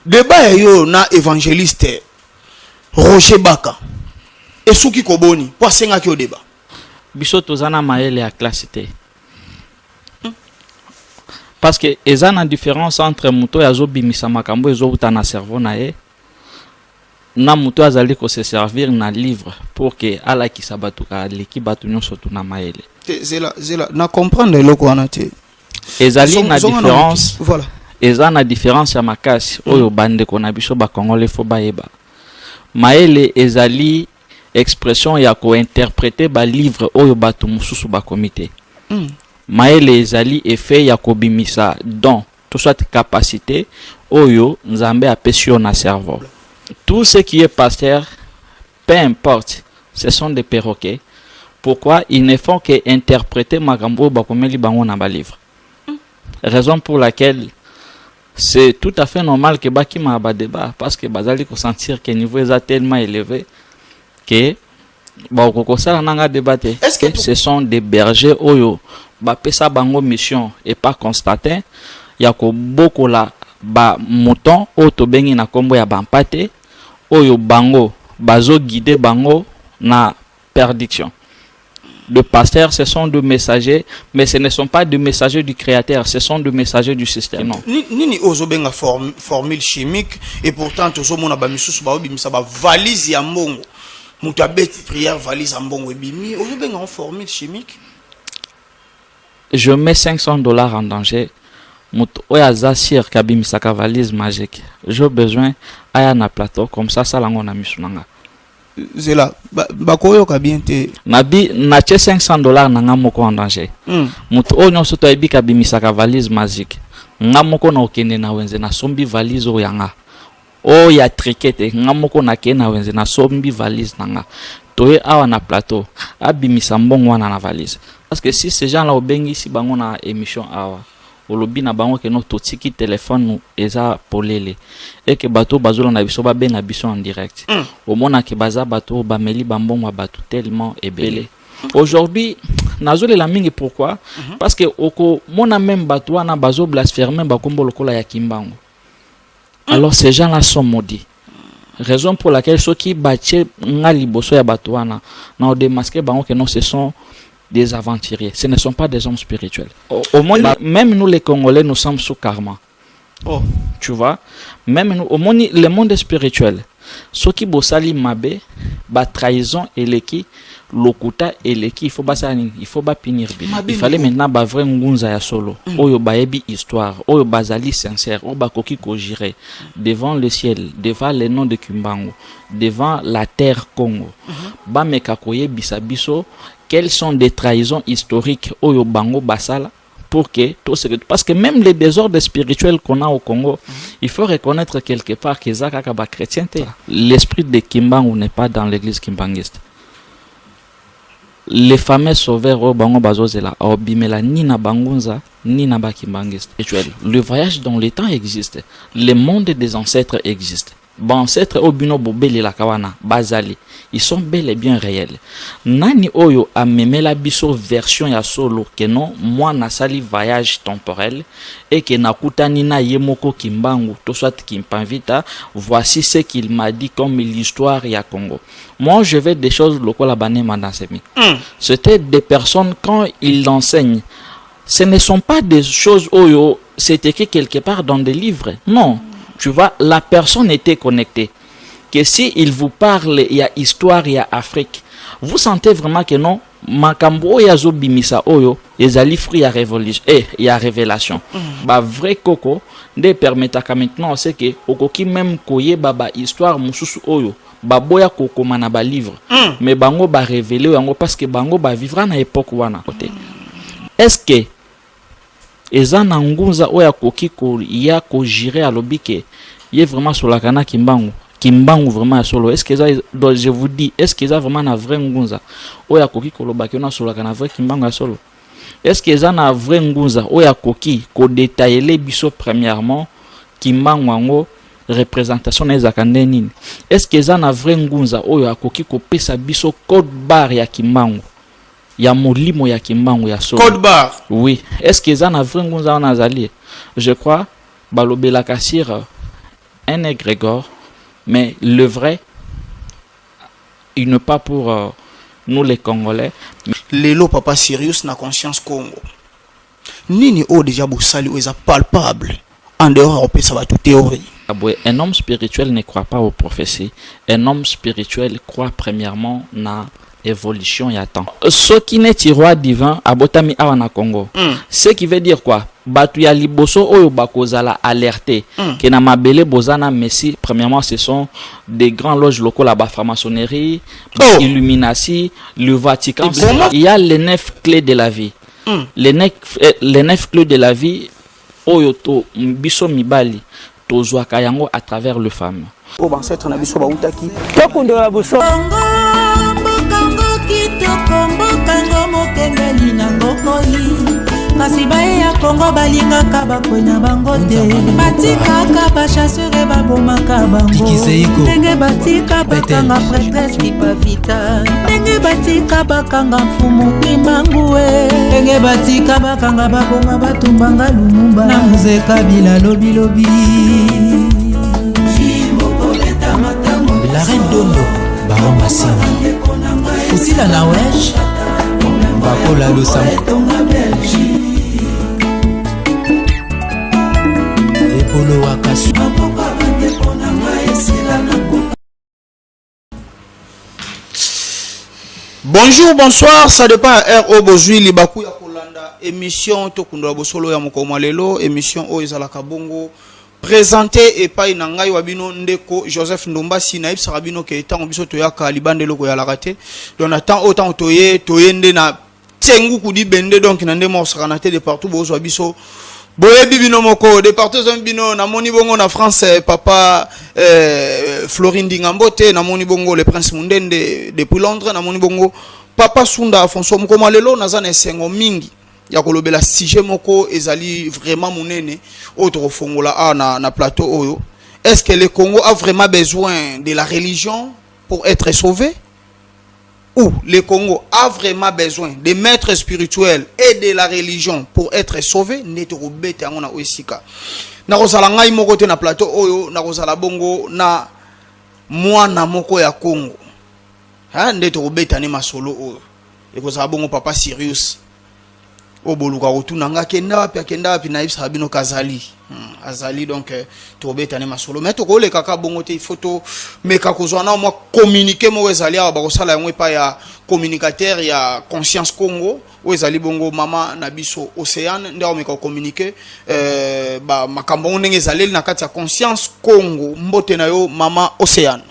débat yo na évangéliste Roger Baka et Souki Koboni pour senga ki au débat biso tozana maele ya classe te parce que ezana différence entre muto yazo bimisa makambo ezo uta na cerveau na ye na muto azali ko se servir na livre pour que ala ki sabatu ka leki batu nyonso tuna maele zela na comprendre loko wana te ezali na différence voilà ezana différence ya makasi oyo bande ko na biso ba congolais fo ba yeba maele ezali expression ya ko interpréter ba livre oyo batu mususu ba comité maele ezali effet ya ko bimisa don tout soit capacité oyo nzambe apesi yo na cerveau. Tout ce qui est pasteur, peu importe, ce sont des perroquets. Pourquoi ils ne font que interpréter makambo bakomeli bango na ba livre. Raison pour laquelle c'est tout à fait normal que bakima ba débat parce que bazali ko sentir que niveau est tellement élevé que ba ko sala nanga débattre. Est-ce que ce sont des bergers oyo ba pesa bango mission et pas constater ya ko bokola ba mouton o to bengi na kombo ya bampate oyo bango bazo guider bango na perdition. Le pasteur, ce sont des messagers, mais ce ne sont pas des messagers du créateur, ce sont des messagers du système. Non. Nini ozo benga formule chimique et pourtant tozo mona ba misusu ba obimisa ba valise ya mbongo. Muta beti prière valise ya mbongo ebimi ozo benga en formule chimique. Je mets $500 en danger. Oyaza sir kabimisaka valise magique. J'ai besoin aya na plateau comme ça lango na misunanga. Zela ba koyo ka bien te. Nabi na che $500 nanga moko en danger. Mutu onyo soto ebi kabimisaka valise magique. Nga moko na okende na wenze na sombi valise o yanga. O ya triquete nga moko na ke na wenze na sombi valise nanga. Toye awa na plateau abimisa mbongo wana na valise. Parce que si ces gens là obengi si bango na émission awa olobi na bango ke no totiki téléphone nous eza polele et que bato bazola na biso ba benga biso en direct omona ke baza bato ba meli bambongo bato tellement ebele aujourd'hui nazole la mingi pourquoi parce que oko mona même bato wana bazo blasphémer ba kombo lokola ya kimbango alors ces gens là sont maudits. Raison pour laquelle ceux qui battent ngali boso ya bato wana na démasquer bango que non ce sont des aventuriers, ce ne sont pas des hommes spirituels. Au monde, même nous les Congolais, nous sommes sous karma. Tu vois, même nous, au monde, le monde spirituel, ceux qui bossali mabe, ba trahison et leki, lokuta et leki, il faut pas punir bien. Il fallait maintenant ba vrai ngunza ya solo. Oyo ba ebi histoire, oyo bazali sincère, oyo ba koki ko jire devant le ciel, devant les noms de Kimbangu, devant la terre Congo. Ba mekakoye bisabiso. Quelles sont des trahisons historiques au Bango Basala pour que tout ce que parce que même les désordres spirituels qu'on a au Congo, il faut reconnaître quelque part que Zaka Kaba chrétienté. L'esprit de Kimbangu n'est pas dans l'église kimbanguiste. Les fameux sauveurs au Bango Bazozela, au Bimela, ni na Bangunza, ni na Bakimbanguiste. Le voyage dans le temps existe. Le monde des ancêtres existe. Bon, ancêtres au bino bobeli la kawana, bazali. Ils sont bel et bien réels. Nani oyo a memé la biso version ya solo que non, moi na sali voyage temporel et que na kutani na yemoko kimbangu, tout soit kimpanvita, voici ce qu'il m'a dit comme l'histoire ya Congo. Moi, je vais des choses locales à bané mandansemi. C'était des personnes quand ils l'enseignent. Ce ne sont pas des choses oyo, c'est écrit quelque part dans des livres. Non. Tu vois, la personne était connectée. Que si il vous parle, il y a histoire, il y a Afrique. Vous sentez vraiment que non, makambo ya zo bimisa oyo, ezali fruit ya révolution, il y a révélation. Ba vrai coco, de permetaka maintenant, c'est que okoki même koye baba histoire mususu oyo, ba boya koko mana ba livre. Mais bango ba révéler yango parce que bango ba vivra na époque wana côté. Est-ce que ezana ngunza oya koki ko ya ko jire alobi ke ye vraiment sur la kana kimbangu vraiment solo est-ce que ça je vous dis est-ce que ça vraiment na vrai ngunza oya koki ko loba ke na sur la kana vrai kimbangu solo est-ce que ça na vrai ngunza oya koki ko détailler biso premièrement kimbangu ngo représentation na zakande nini est-ce que ça na vrai ngunza oya koki ko pesa biso code barre ya kimbangu ya molimo ya kimbangu ya solo code barre oui est-ce que ça na vrai ngunza na zali je crois balobela kasira un égrégore, mais le vrai, il n'est pas pour nous les Congolais. Lelo papa Sirius na conscience Congo. Nini o déjà bosali o eza palpable en dehors de ça va tout théorie. Un homme spirituel ne croit pas aux prophéties. Un homme spirituel croit premièrement na évolution et attend. Ce qui n'est roi divin abotami awana Congo. Ce qui veut dire quoi? Batu ya liboso oyo bakozala alerté que na mabele bozana messi. Premièrement, ce sont des grands loges locaux là-bas, franc-maçonnerie, Illuminati, le Vatican. Il y a les 9 clés de la vie. Les 9 clés de la vie oyo to biso mibali tozwaka yango à travers le femme. O ancêtre na biso bautaki. Tokundo la boso. Kango mokengeli na ngokoli kasi baye ya Kongo balingaka bakwena bango te batikaka bachasseur babomaka bango ndenge batika bakanga prêtresse kipavita ndenge batika bakanga mfumu kimbangue ndenge batika bakanga baboma batumbanga lumumba na muzeka bila lobilobi la reine Dondo Baron Massina Foutila na wesh Bakola Losa Epolo Wakasu. Bonjour, bonsoir, ça dépend R.O. Bozui, Libaku ya Kolanda, émission Tokundwa Bosolo ya Mokoma Lelo, émission O Ezalaka Bongo, présenté et pas inangai wabino ndeko Joseph Ndombasi naib sarabino ke etant biso toyaka libande loko ya lakate. Donc attend autant toyende na tiengu kudi bende donc nande mo sakanate de partout bozo biso. Boye bibino moko de partout bino na moni bongo na France papa Florine Dingambote na moni bongo le prince Mundende depuis Londres na moni bongo papa Sunda Afonso Mokoma Lelo nazana esengo mingi ya kolobela sujet moko ezali vraiment monene autre fongola na plateau oyo. Est-ce que le Congo a vraiment besoin de la religion pour être sauvé? Ou le Congo a vraiment besoin des maîtres spirituels et de la religion pour être sauvé? Netorobete ngona oisika. Na kozala ngai moko te na plateau oyo na kozala bongo na mwana moko ya Congo. Ha netorobete ne masolo oyo. E kozala bongo papa Sirius. Oboluka rotuna kenda wapi na ibsa bino kazali. Azali donc tobeta ne masolo mais to ko le kaka bongo te photo mais ka kozwana moi communiquer mo ezali aba kosala yango pa ya communicateur ya Conscience Congo o ezali bongo mama na biso Océane ndio me ka communiquer ba makambo ndenge ezali na kati ya Conscience Congo mbote na yo mama Océane.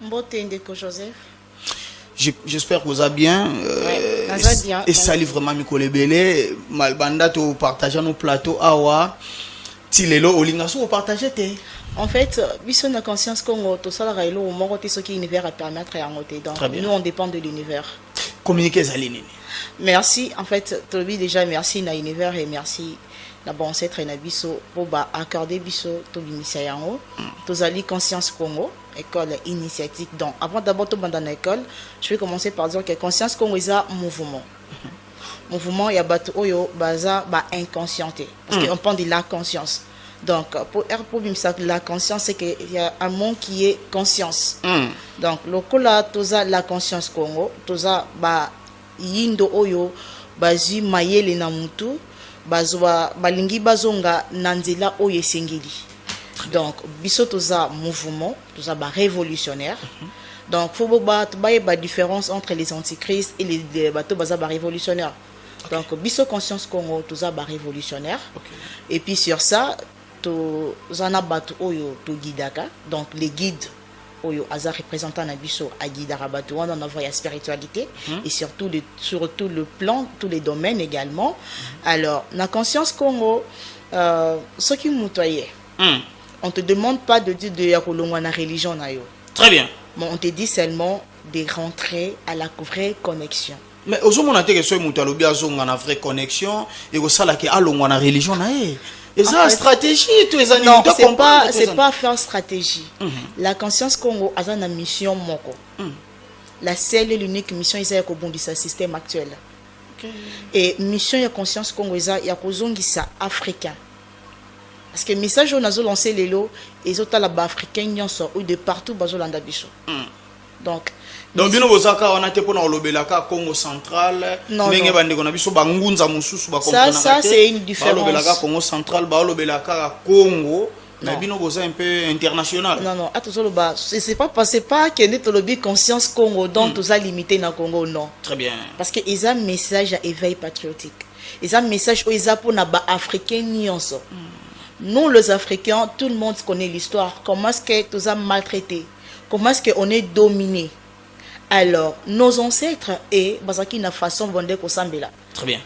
Mbote ndeko Joseph. J'espère que vous allez bien. Bien. Et ça livre mami kolebele malbanda to partager nos plateaux awa. Tilelo olinga so partager te. En fait, biso na Conscience Congo to sala railo au moko te ce qui univers à permettre à ngote. Donc nous on dépend de l'univers. Communiquer zalinini. Merci en fait, Tobi déjà merci na univers et merci na bon ancêtre na biso pour ba accorder biso to bimisa yango. To zali Conscience Congo, école initiatique. Donc avant d'abord to banda na école, je vais commencer par dire que Conscience Congo est un mouvement. Mouvement ya bato oyo baza ba inconscienté parce qu'on parle de la conscience. Donc pour bimisa la conscience c'est que il y a un monde qui est conscience. Donc lokola toza la conscience Congo, toza ba yindo oyo bazi mayele na mutu bazwa balingi bazonga nanzela oyo esengeli. Donc biso toza mouvement, toza ba révolutionnaire. Donc faut ba différence entre les antichrists et les bateaux baza ba révolutionnaire. Donc biso Conscience Congo toza ba révolutionnaire. Et puis sur ça to zana bato oyo to guidaka. Donc les guides oyo aza représentant na biso a guidara bato on a voyage spiritualité et surtout surtout le plan tous les domaines également. Alors na Conscience Congo ce qui mutoye on te demande pas de dire de yakolongwa na religion na yo. Très bien. Mais on te dit seulement de rentrer à la vraie connexion. Mais aujourd'hui on a dit que ce mutalobi azonga na vraie connexion et que ça là que alongwa na religion na e. Et ça stratégie tu es non, c'est pas faire stratégie. La Conscience Congo a une mission moko. La seule et l'unique mission est de bondissa système actuel. Et mission de Conscience Congo est ya kozongisa africain. parce que message on a lancé les lots et autres là-bas africains ou de partout bazo landa biso. Donc bino bozaka on a te pona olobelaka Congo central ndenge bande kona biso bangunza mususu ba comprendre ça c'est une différence. Olobelaka Congo central ba olobelaka Congo. Mais bino boza un peu international. Non, c'est pas que net lobby conscience Congo donc tout ça limité dans Congo non. Très bien. Parce que ils ont un message à éveil patriotique. Ils ont un message où ils ont pour naba africain nyonso. Nous les Africains, tout le monde connaît l'histoire. Comment est-ce que tout ça maltraité? Comment est-ce qu'on est dominé? Alors, nos ancêtres et basaki na façon bonde ko sambela. Très bien.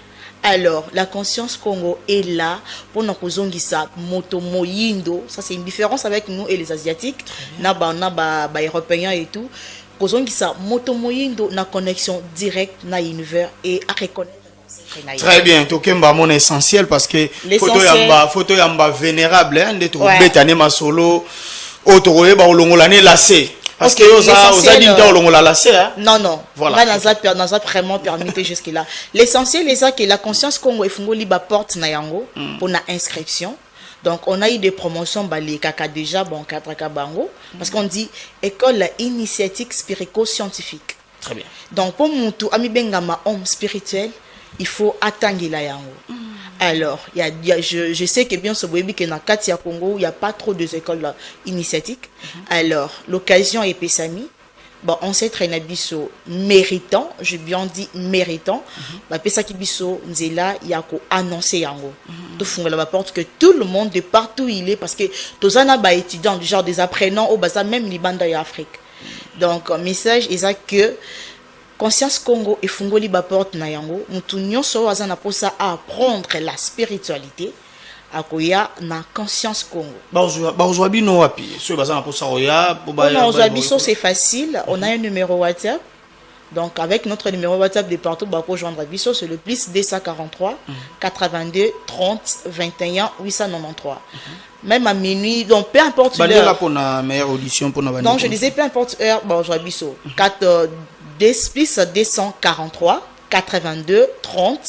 Alors, la conscience Congo est là pour nous kozongisa moto moyindo. Ça, c'est une différence avec nous et les Asiatiques. Naba Européens et tout. Kozongisa moto moyindo na connexion directe na univers et à reconnaître. Très bien. Tokemba mon essentiel parce que photo yamba vénérable hein de to betane masolo otoroye ba olongolane lacé. Parce que non, voilà. On a vraiment permis jusque-là. L'essentiel est que la conscience Congo est fungoli ba porte na yango pour na inscription. Donc on a eu des promotions les kaka déjà bon quatre kabango parce qu'on dit école initiatique spirituo-scientifique. Très bien. Donc pour mutu ami bengama homme spirituel, il faut attendre la yango. Alors, je sais que bien ce que dans Katia Congo, il n'y a pas trop d'écoles initiatiques. Alors, l'occasion est Pessami. Bon, on sait très biso méritant, j'ai bien dit méritant. Bah, Pessaki biso, nzela, il y a qu'à annoncer yango. Tout fond la porte que tout le monde de partout il est parce que tous les étudiants, genre des apprenants au basa même Libanda et Afrique. Donc, message est ça que conscience Congo et fungoli ba porte na yango mutu nyonso azana posa à apprendre la spiritualité akoya na conscience Congo. Ba bino wapi so bazana posa oya c'est facile, on a un numéro WhatsApp. Donc avec notre numéro WhatsApp de partout ba joindre biso c'est le plus 243 82 30 21 893. Même à minuit, donc peu importe l'heure. Là pour la meilleure audition pour nous. Donc je disais peu importe l'heure, bon je biso 4 plus 243 82 30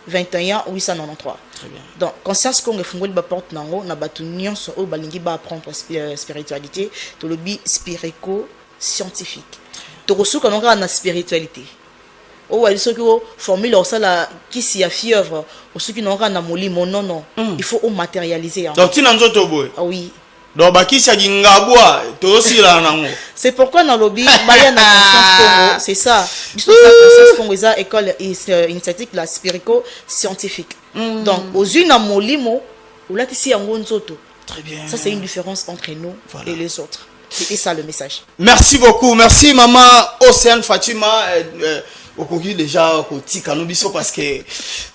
21 893. Très bien. Donc conscience Congo fungoli ba porte nango na batu nyonso o balingi ba apprendre spiritualité to lobi spirico scientifique. To kosuka nonga na spiritualité. O wali soki o formule o sala kisi ya fièvre o soki nonga na molimo non il faut o matérialiser. Donc tina nzoto boy. Ah oui. Donc bakisa gingabwa to sila nango. C'est pourquoi dans lobby baya na conscience Congo, c'est ça. Biso la conscience Congo eza école initiatique la spirico scientifique. Donc aux une molimo ou là ici yango nzoto. Très bien. Ça c'est une différence entre nous et les autres. C'est ça le message. Merci beaucoup. Merci maman Océane Fatima okoki déjà kotika no biso parce que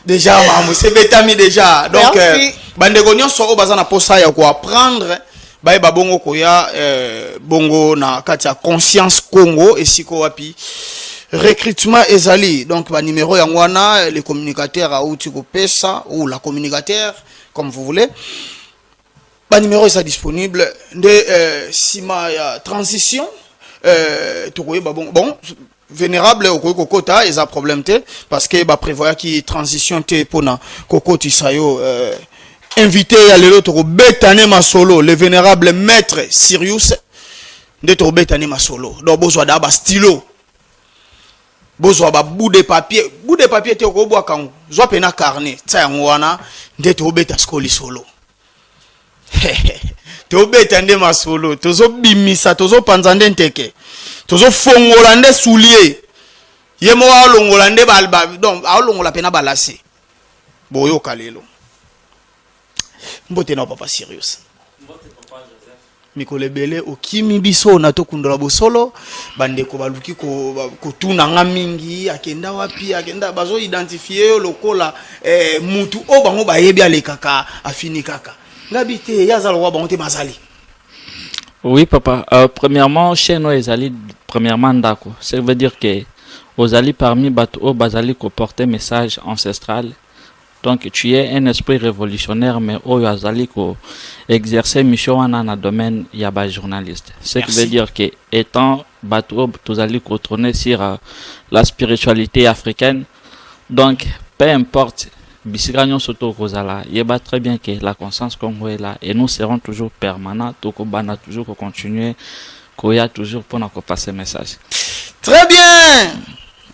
déjà maman c'est betami déjà. Donc bandeko nyonso o bazana posa ya ko apprendre baye babongo koya bongo na kati ya conscience Congo et siko wapi recrutement ezali donc ba numéro yango wana les communicateurs a outi ko pesa ou la communicateur comme vous voulez ba numéro est disponible de sima ya transition to koye babongo bon vénérable au kokota ils a problème té parce que ba prévoir qui transition té pona kokoti sayo invité à l'autre Betane Masolo, le vénérable maître Sirius de Betane Masolo. Donc, besoin d'un stylo, besoin d'un bout de papier te au bois quand vous pena carnet, ça wana de Betane Skoli solo. To Betane Masolo, tozo bimisa, tozo panzande teke, tozo fongolande soulier. Yemo a longolande balba, donc a longola pena balase. Boyo kalelo. Mbote na papa Sirius. Mbote papa Joseph. Mikole bele okimi biso na to kundola bosolo bandeko baluki ko tuna nga mingi akenda wapi akenda bazo identifier lokola mutu o bango bayebi alekaka afini kaka. Ngabite yazalo wa bango te mazali. Oui papa, premièrement chez nous ezali premièrement ndako. Ça veut dire que ozali parmi bato o bazali ko porter message ancestral. Donc tu es un esprit révolutionnaire mais au azali ko exercer mission dans le domaine yaba journaliste. Ce qui veut dire que étant bateau tous allez contrôler sur la spiritualité africaine. Donc peu importe bisika nyonso tokozala yeba très bien que la conscience Congo est là et nous serons toujours permanents tokobana toujours continuer koya toujours pour na passer message. Très bien.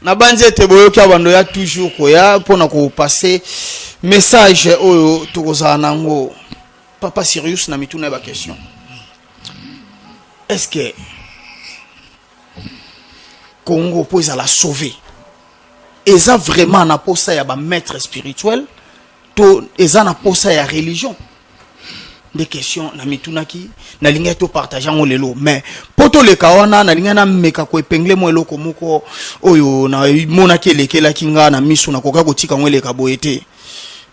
Na banze te boyo kya bando ya toujours koya pour na passer message oyo tokozala nango. Papa Sirius na mituna ba question. Est-ce que Congo peut la sauver? Eza vraiment na posa ya ba maître spirituel to eza na posa ya religion? Des questions na mituna ki na linga to partager ngo lelo mais poto le kawana na linga na meka ko epingle mo eloko moko oyo na mona ke lekela kinga na misu na koka kotika ngwele ka boyete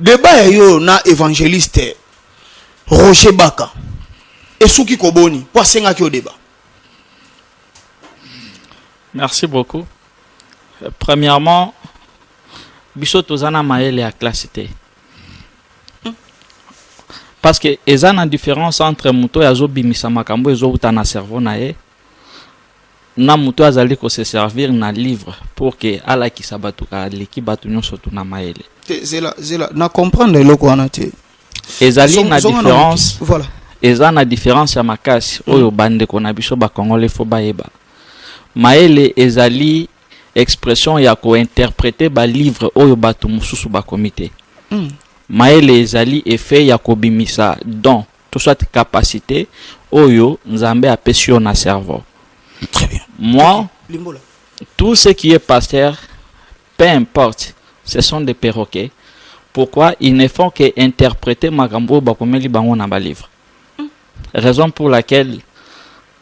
débat yo na évangéliste Roger Baka esuki koboni po senga ki o débat. Merci beaucoup. Premièrement, biso tozana maele ya classité. Parce que eza na différence entre muto ya zo bimisa makambo ezo uta na cerveau na ye na muto azali ko se servir na livre pour que ala ki sabatu ka leki batu nyonso tu na maele. Zela na comprendre loko wana te. Ezali na différence. Voilà. Eza na différence ya makasi oyo bande ko na biso ba Congolais fo ba yeba. Maele ezali expression ya ko interpréter ba livre oyo batu mususu ba comité. Maele ezali effet ya ko bimisa don tout soit capacité oyo nzambe apesio na cerveau. Très bien. Moi, Limbola. tout ce qui est pasteur, peu importe, ce sont des perroquets. Pourquoi ils ne font que interpréter magambo bakomeli bango na ba livre. Raison pour laquelle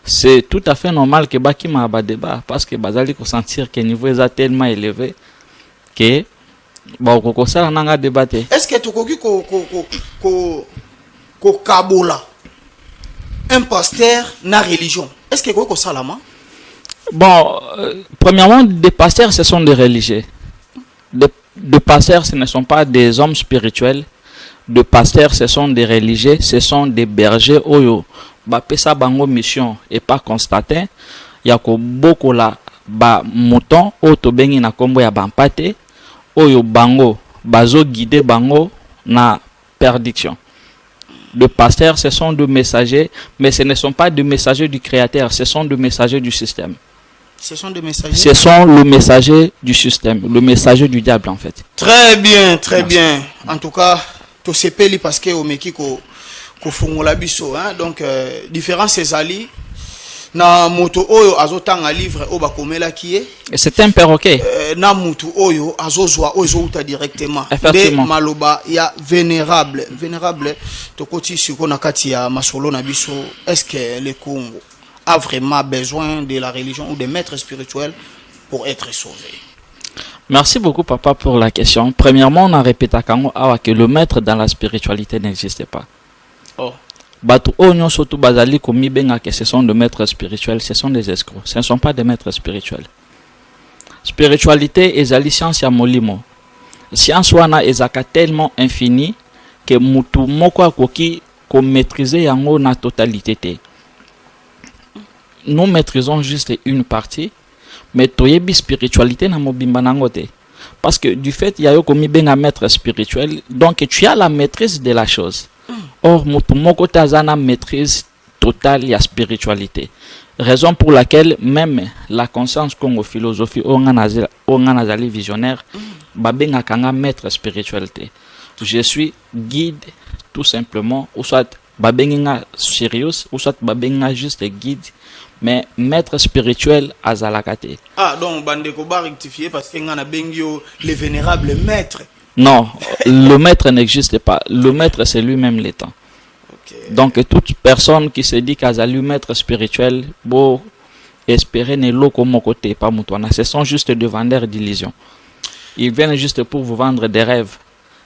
c'est tout à fait normal que baki ma ba débat parce que bazali ko sentir que niveau est tellement élevé que ba ko ça nanga débattre. Est-ce que tu koki ko kabola un pasteur na religion? Est-ce que ko salama? Bon, premièrement, des pasteurs, ce sont des religieux. Des pasteurs, ce ne sont pas des hommes spirituels. Des pasteurs, ce sont des religieux, ce sont des bergers. Oyo, ba pesa bango mission et pas constaté. Yako boko la ba mouton, oto bengi na kombo ya bampate. Oyo bango, bazo guider bango na perdition. Les pasteurs, ce sont des messagers, mais ce ne sont pas des messagers du Créateur, ce sont des messagers du système. Ce sont des messagers. Ce sont le messager du système, le messager du diable en fait. Très bien, très bien. En tout cas, to sepeli parce que au meki ko fungola biso hein. Donc différence ezali na moto oyo azotanga livre o bakomela kié. Et c'est un perroquet. Na mutu oyo azozwa oyo uta directement. Effectivement. De maloba ya vénérable to koti siko na kati ya masolo na biso. Est-ce que le Congo a vraiment besoin de la religion ou des maîtres spirituels pour être sauvé? Merci beaucoup papa pour la question. Premièrement, on a répété que le maître dans la spiritualité n'existe pas. Oh. Batu onyo sotu bazali komi benga que ce sont des maîtres spirituels, ce sont des escrocs. Ce ne sont pas des maîtres spirituels. Spiritualité ezali science ya molimo. Science wana ezaka tellement infini que mutu moko akoki ko maîtriser yango na totalité te. Nous maîtrisons juste une partie, mais toyebi spiritualité na mobimba nango te. Parce que du fait ya yo komi benga maître spirituel, donc tu as la maîtrise de la chose. Or mutu moko tazana maîtrise totale ya spiritualité. Raison pour laquelle même la conscience Congo philosophie onganazali visionnaire babenga kanga maître spiritualité. Je suis guide tout simplement, ou soit babenga serious, ou soit babenga juste guide, mais maître spirituel azalakate. Ah donc bandeko ba rectifier parce que ngana bengio le vénérable maître. Non, le maître n'existe pas. Le maître c'est lui-même l'étant. Okay. Donc toute personne qui se dit qu'azali maître spirituel, bon espérer ne lo comme côté pas mutwana. Ce sont juste des vendeurs d'illusions. Ils viennent juste pour vous vendre des rêves.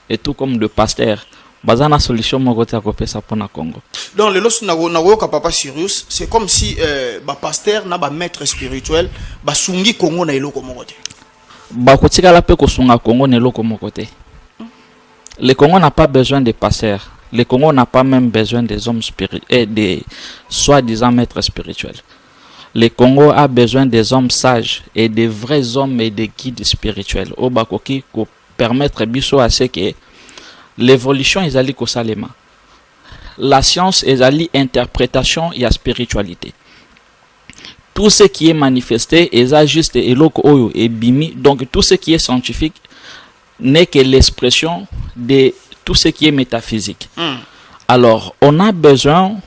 Et tout comme le pasteur, bazana solution mokote akopesa pona Congo. Donc le los na papa Sirius, c'est comme si ba pasteur na ba maître spirituel ba sungi Congo na eloko mokote. Bakotika la pe ko sunga Congo na eloko mokote. Le Congo n'a pas besoin de pasteurs. Le Congo n'a pas même besoin des hommes spirituels et des soi-disant maîtres spirituels. Le Congo a besoin des hommes sages et des vrais hommes et des guides spirituels. Au bakoki ko permettre biso à ce que l'évolution ezali kosalema. La science ezali interprétation et la spiritualité. Tout ce qui est manifesté est juste eloko oyo et bimi. Donc tout ce qui est scientifique n'est que l'expression de tout ce qui est métaphysique. Alors on a besoin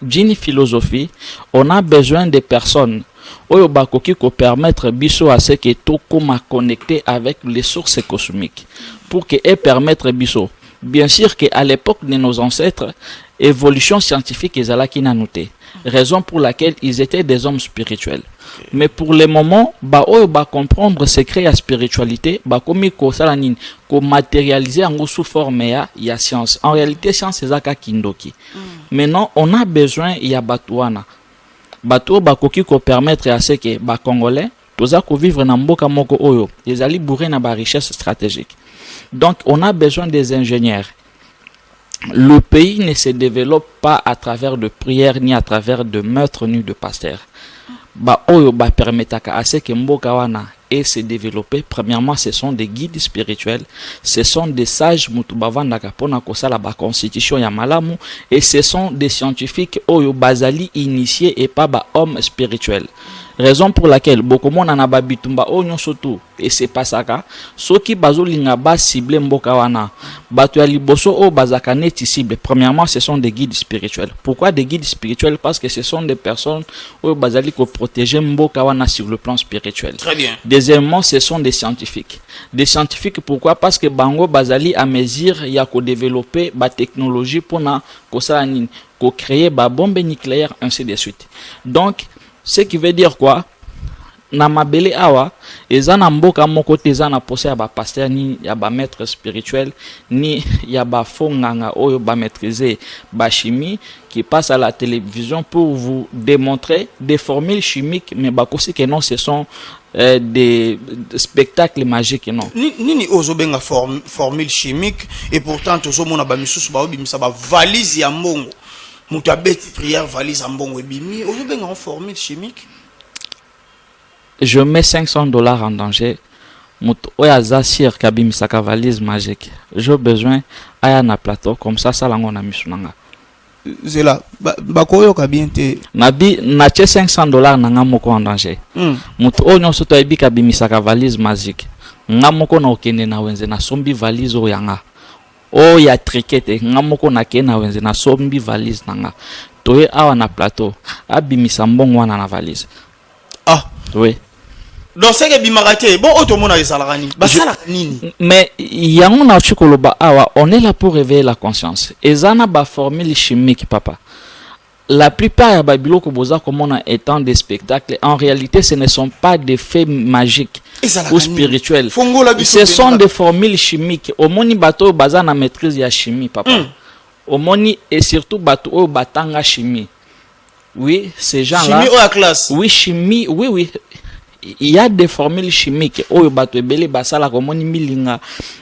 d'une philosophie, on a besoin de personnes oyo bakoki ko permettre biso à ce que tout comme connecter avec les sources cosmiques pour que et permettre biso. Bien sûr que à l'époque de nos ancêtres, évolution scientifique ezalaki na noté. Raison pour laquelle ils étaient des hommes spirituels. Mais pour le moment, oyo ba comprendre secret ya spiritualité, komi ko sala nini, ko matérialiser en sous forme ya science. En réalité, science ezaka kindoki. Maintenant, on a besoin ya batuana. Bato bakoki ko permettre à ce que ba congolais toza ko vivre na mboka moko oyo ezali bourré na ba richesse stratégique. Donc on a besoin des ingénieurs. Le pays ne se développe pas à travers de prières ni à travers de meurtres ni de pasteurs. Oyo ba permetaka à ce que mboka wana et se développer. Premièrement, ce sont des guides spirituels, ce sont des sages mutubavandaka pona kosala ba constitution ya malamu, et ce sont des scientifiques oyo bazali initiés et pas ba hommes spirituels. Raison pour laquelle beaucoup monde na ba bitumba onyo surtout et c'est pas ça ka soki bazolinga ba cible mboka wana bato ya liboso o bazaka neti cible. Premièrement, ce sont des guides spirituels. Pourquoi des guides spirituels? Parce que ce sont des personnes o bazali ko protéger mboka wana sur le plan spirituel. Très bien. Deuxièmement, ce sont des scientifiques. Des scientifiques, pourquoi? Parce que bango bazali à mesure ya ko développer ba technologie pour na ko sala nini ko créer ba bombe nucléaire ainsi de suite. Donc ce qui veut dire quoi? Na mabele awa eza na mboka moko te eza na posa ya ba pasteur ni ya ba maître spirituel ni ya ba fonganga oyo ba maîtriser ba chimie qui passe à la télévision pour vous démontrer des formules chimiques, mais bakosi que non, ce sont des spectacles magiques, non. Nini ozobenga formule chimique, et pourtant tozomona ba misusu ba obimisa ba valise ya mbongo. Mutu abeti prière valise ya mbongo ebimi ozobenga en formule chimique. Je mets $500 en danger. Mutu oyaza sir kabimisaka valise magique. J'ai besoin aya na plateau comme ça salango na misunanga. Zela bakoyo kabiente nabi na che $500 na ngamoko en danger. Mutu onyo soto ebi kabimisaka valise magique. Ngamoko na okende na wenze na sombi valise o yanga. O ya trikete ngamoko na ke na wenze na sombi valise nanga. Toye awa na plateau abimisa mbongo wana na valise. Ah oui. Donc c'est que bimarate bon otomona esalakani basala nini. Mais yango na chikoloba awa on est là pour réveiller la conscience. Ezana ba formule chimique papa. La plupart ya babiloko boza komona étant des spectacles, en réalité ce ne sont pas des faits magiques ou spirituels. Ce sont des formules chimiques. Omoni bato baza na maîtrise ya chimie papa. Omoni et surtout bato o batanga chimie. Oui, ces gens-là. Chimie à classe. Oui, chimie, oui oui. Il y a des formules chimiques oyo bato ebele basala komoni milinga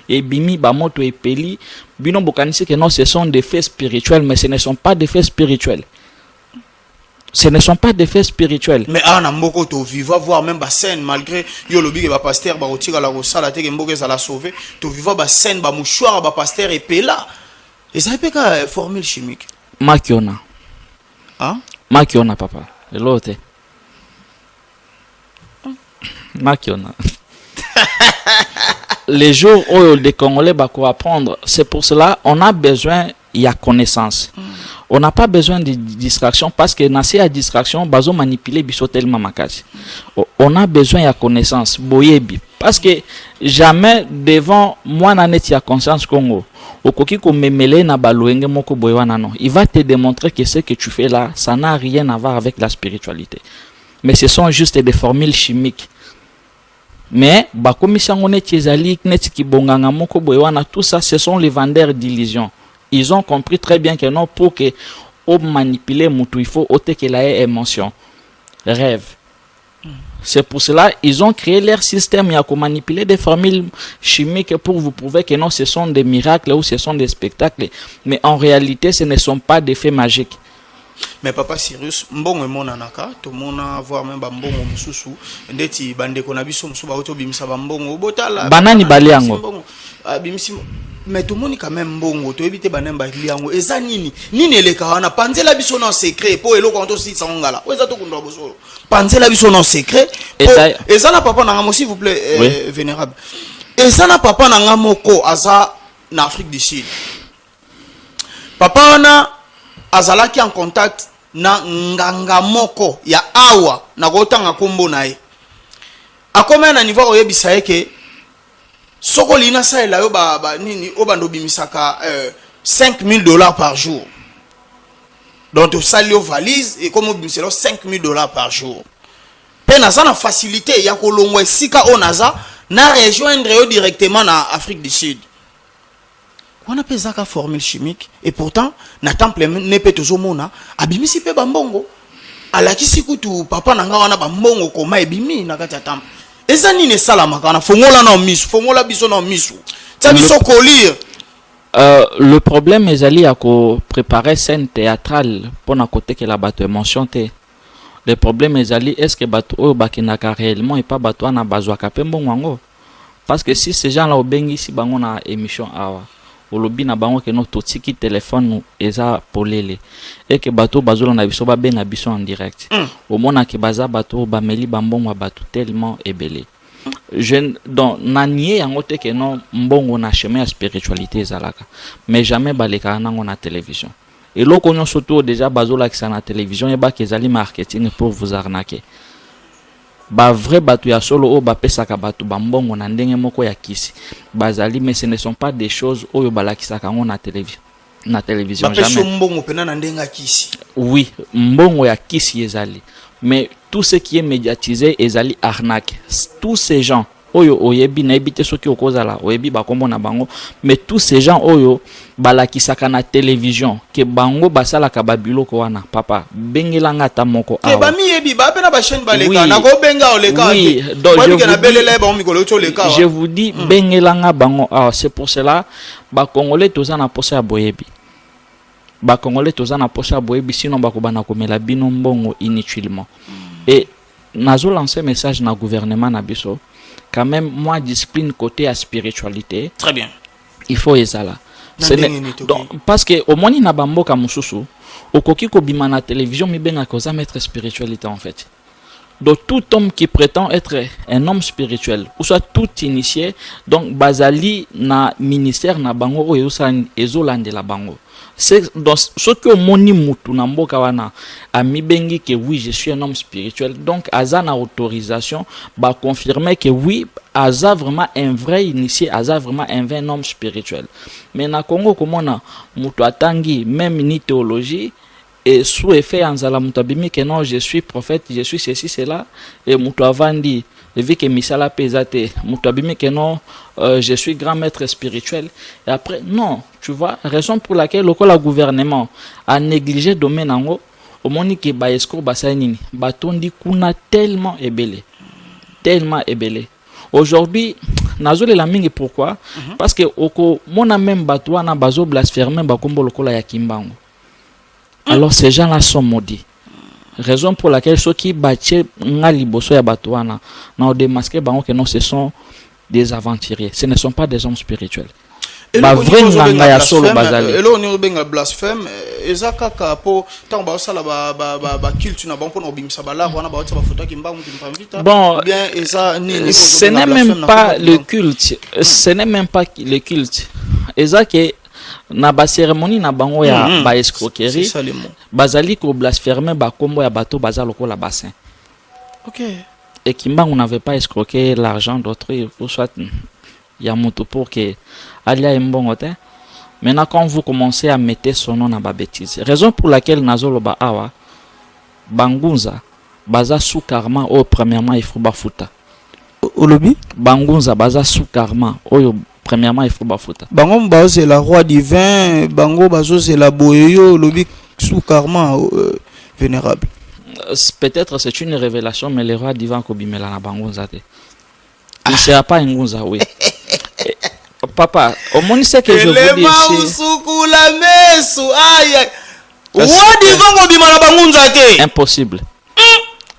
et bimi ba moto epeli bino bokanisi que non, ce sont des faits spirituels, mais ce ne sont pas des faits spirituels. Ce ne sont pas des faits spirituels. Mais en amboko to viva voir même ba scène malgré yo lobi que ba pasteur ba otira la rosala te que mboke za la sauver to viva ba scène ba mouchoir ba pasteur epela. Et ça peut ka formule chimique. Makiona. Hein? Makiona papa. L'autre. Makiona. Les jours où les Congolais vont apprendre, c'est pour cela on a besoin de connaissance. On n'a pas besoin de distraction parce que dans ces distractions, bazo manipuler biso tellement makasi. On a besoin de connaissance, boyebi parce que jamais devant moi na net ya conscience Congo. Okoki ko memele na baloenge moko boywana non. Il va te démontrer que ce que tu fais là, ça n'a rien à voir avec la spiritualité. Mais ce sont juste des formules chimiques. Mais tout ça, ce sont les vendeurs d'illusions. Ils ont compris très bien que non, pour que on manipuler mutu, il faut ôter que la émotion, rêve. C'est pour cela ils ont créé leur système et à manipuler des formules chimiques pour vous prouver que non, ce sont des miracles ou ce sont des spectacles. Mais en réalité, ce ne sont pas des faits magiques. Mais papa Sirius, mbongo mona naka, to mona voir même mbongo mususu, ndeti bande kona biso musu ba auto bimisa mbongo botala. Banani baliango. Bimisi mais tout monde quand même mbongo, to ebite banem baliango. Eza nini eleka wana panzela biso na secret po eloko onto si sangala. Eza to kundwa bosolo. Panzela biso na secret. Eza na papa na ngamo s'il vous plaît vénérable. Eza na papa na ngamoko aza na Afrique du Sud. Papa wana azalaki en contact na nganga moko ya awa na kotanga kombo nae akoma na niveau oyebisa yeke soko lina saela yo ba nini obando bimisaka $5,000 par jour donc to salio valise et comme bimiselo $5,000 par jour pe naza na facilité ya kolongwa esika onaza na rejoindre yo directement na Afrique du Sud. On a pesé la formule chimique et pourtant na temple ne peut toujours mona abimisi pe bambongo ala kisikutu papa nanga wana bambongo koma ebimi na kati ya temple eza nini salama kana fongola na misu fongola biso na misu ta biso kolir. Le problème ezali à préparer scène théâtrale pour na côté que la bateau émotion te. Le problème ezali est-ce que bateau o bakinaka réellement et pas bateau na bazwa kapé mbongo parce que si ces gens là obengi si bango na émission awa olobi na bango ke no totiki téléphone nous eza polele et que bateau bazola na biso ba benga biso en direct au mona ke baza bateau ba meli bambongo bateau tellement ebelé je donc nanie yango te ke no mbongo na chemin ya spiritualité ezalaka mais jamais baleka nango na télévision et loko nyo surtout déjà bazola ki na télévision et ba kezali marketing pour vous arnaquer ba vrai batu ya solo o ba pesaka batu bambongo na ndenge moko ya kisi bazali mais ce ne sont pas des choses oyo balakisaka ngo na télévision jamais mbongo pena na ndenga kisi oui mbongo ya kisi ezali mais tout ce qui est médiatisé ezali arnaque tous ces gens oyo oyebi na ebite soki okozala oyebi bakombo na bango mais tous ces gens oyo balakisaka na télévision ke bango basalaka babiloko wana papa bengelanga ta moko awa ba miyebi ba pena ba chaîne baleka na ko benga oleka oui donc je vous dis bengelanga bango awa c'est pour cela ba congolais toza na posa ya boyebi ba congolais toza na posa ya boyebi sinon bakobana komela bino mbongo inutilement et nazo lancer message na gouvernement na biso quand même moi discipline côté à spiritualité très bien il faut ezala donc parce que au moins na bamboka mususu okoki ko bima na télévision mi benga koza maître spiritualité en fait donc tout homme qui prétend être un homme spirituel ou soit tout initié donc bazali na ministère na bango oyo ezolande la bango c'est donc ce que moni mutu na mboka wana ami bengi que oui je suis un homme spirituel donc aza na autorisation ba confirmer que oui aza vraiment un vrai initié aza vraiment un vrai homme spirituel mais na Congo komona mutu atangi même ni théologie et sous effet anzala mutu abimi que non je suis prophète je suis ceci cela et mutu avandi vu que misala pesate mutu abimi que non je suis grand maître spirituel et après non tu vois raison pour laquelle le gouvernement a négligé domaine ango au moni ke ba escroc basai nini batondi kuna tellement ebelé aujourd'hui nazole la mingi pourquoi parce que oko mona même bato na bazo blasphémer bakombo lokola ya kimbango alors ces gens là sont maudits raison pour laquelle ceux qui battent ngali boso ya bato wana na démasquer bango que non ce sont des aventuriers ce ne sont pas des hommes spirituels ba vrai nganga ya solo bazali elo ni benga blasphème ezaka ka po tant ba sala ba culte na bon pour obimisa bala wana ba otsa ba photo ki mbangu mpamvita bon bien eza ni ce n'est même pas le culte ce n'est même pas le culte ezake na ba cérémonie na bango ya ba escroquerie bazali ko blasphémer ba kombo ya bato bazalo ko la bassin OK et kimbangu n'avait pas escroqué l'argent d'autrui ou soit il y a moto pour que alia mbongote maintenant quand vous commencez à mettre son nom na ba bêtise raison pour laquelle nazolo ba awa bangunza baza sous karma au premièrement il faut bafuta olobi bangunza baza sous karma oyo premièrement il faut bafuta bango bazo la roi divin bango bazo la boyo olobi sous karma vénérable peut-être c'est une révélation mais le roi divin ko bimela na bangunza te il sera pas ngunza oui papa au moins c'est que je vous dis ici devant obima na bangunza te. Impossible.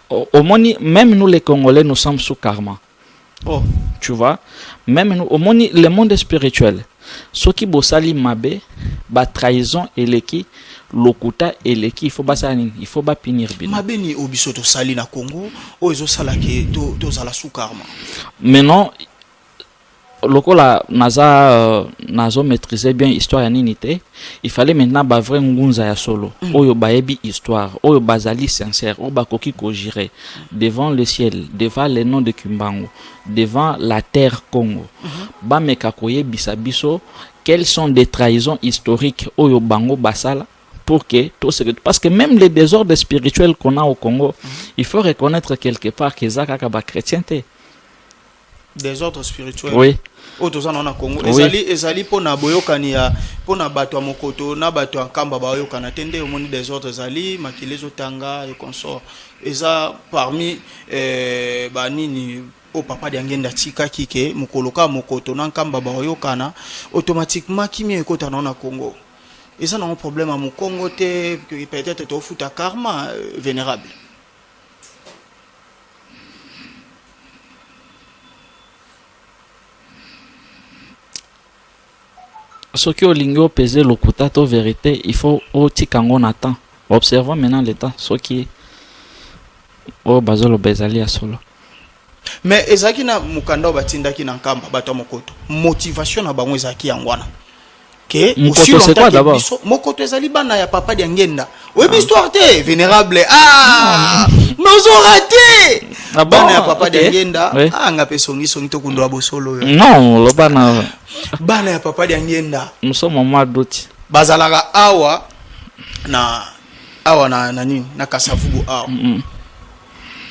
Au moni, même nous les Congolais, nous sommes sous karma. Oh. Tu vois, même nous, au moni, le monde spirituel, ce qui bossali mabe, ba trahison et leki, lokuta et leki, il faut pas punir bien. Mabe ni obiso to sali na Congo, o ezo sala ke to zala sous karma. Maintenant, lokola nazo maîtriser bien histoire ya ninité, il fallait maintenant ba vrai ngunza ya solo. Oyo baebi histoire, oyo bazali sincère, oyo bakoki ko gérer devant le ciel, devant les noms de Kimbangu, devant la terre Congo. Ba mekakoye bisabiso, quelles sont des trahisons historiques oyo bango basala pour que tout ce que, parce que même les désordres spirituels qu'on a au Congo, il faut reconnaître quelque part que ça kaka ba chrétienté. Des ordres spirituels. Oui. Otozana na Congo. Oui. Ezali pona boyokani ya pona bato mokoto na bato nkamba boyokana tende omoni des ordres ezali makilezo tanga et consort. Eza parmi banini au papa de ngenda tika kike mukoloka mokoto na nkamba boyokana automatiquement kimie ekota na Congo. Eza na un problème à mon Congo te peut-être to futa karma vénérable. Ce qui est au lingio pesé le kutato vérité, il faut au tikango natan. Observons maintenant l'état, ce qui est au bazolo bezali à solo. Mais ezaki na mukanda batindaki na nkamba bato mokoto. Motivation na bango ezaki yangwana. Que mokoto c'est quoi d'abord? Mokoto ezali bana ya papa de ngenda. Oui, histoire te vénérable. Nous on raté. Bana ya papa de ngenda. Nga pesongi songi to kundo bosolo. Non, le bana. Bana ya papa de ngenda. Nous sommes au mois d'août. Bazalaka awa na nani na kasavubu awa.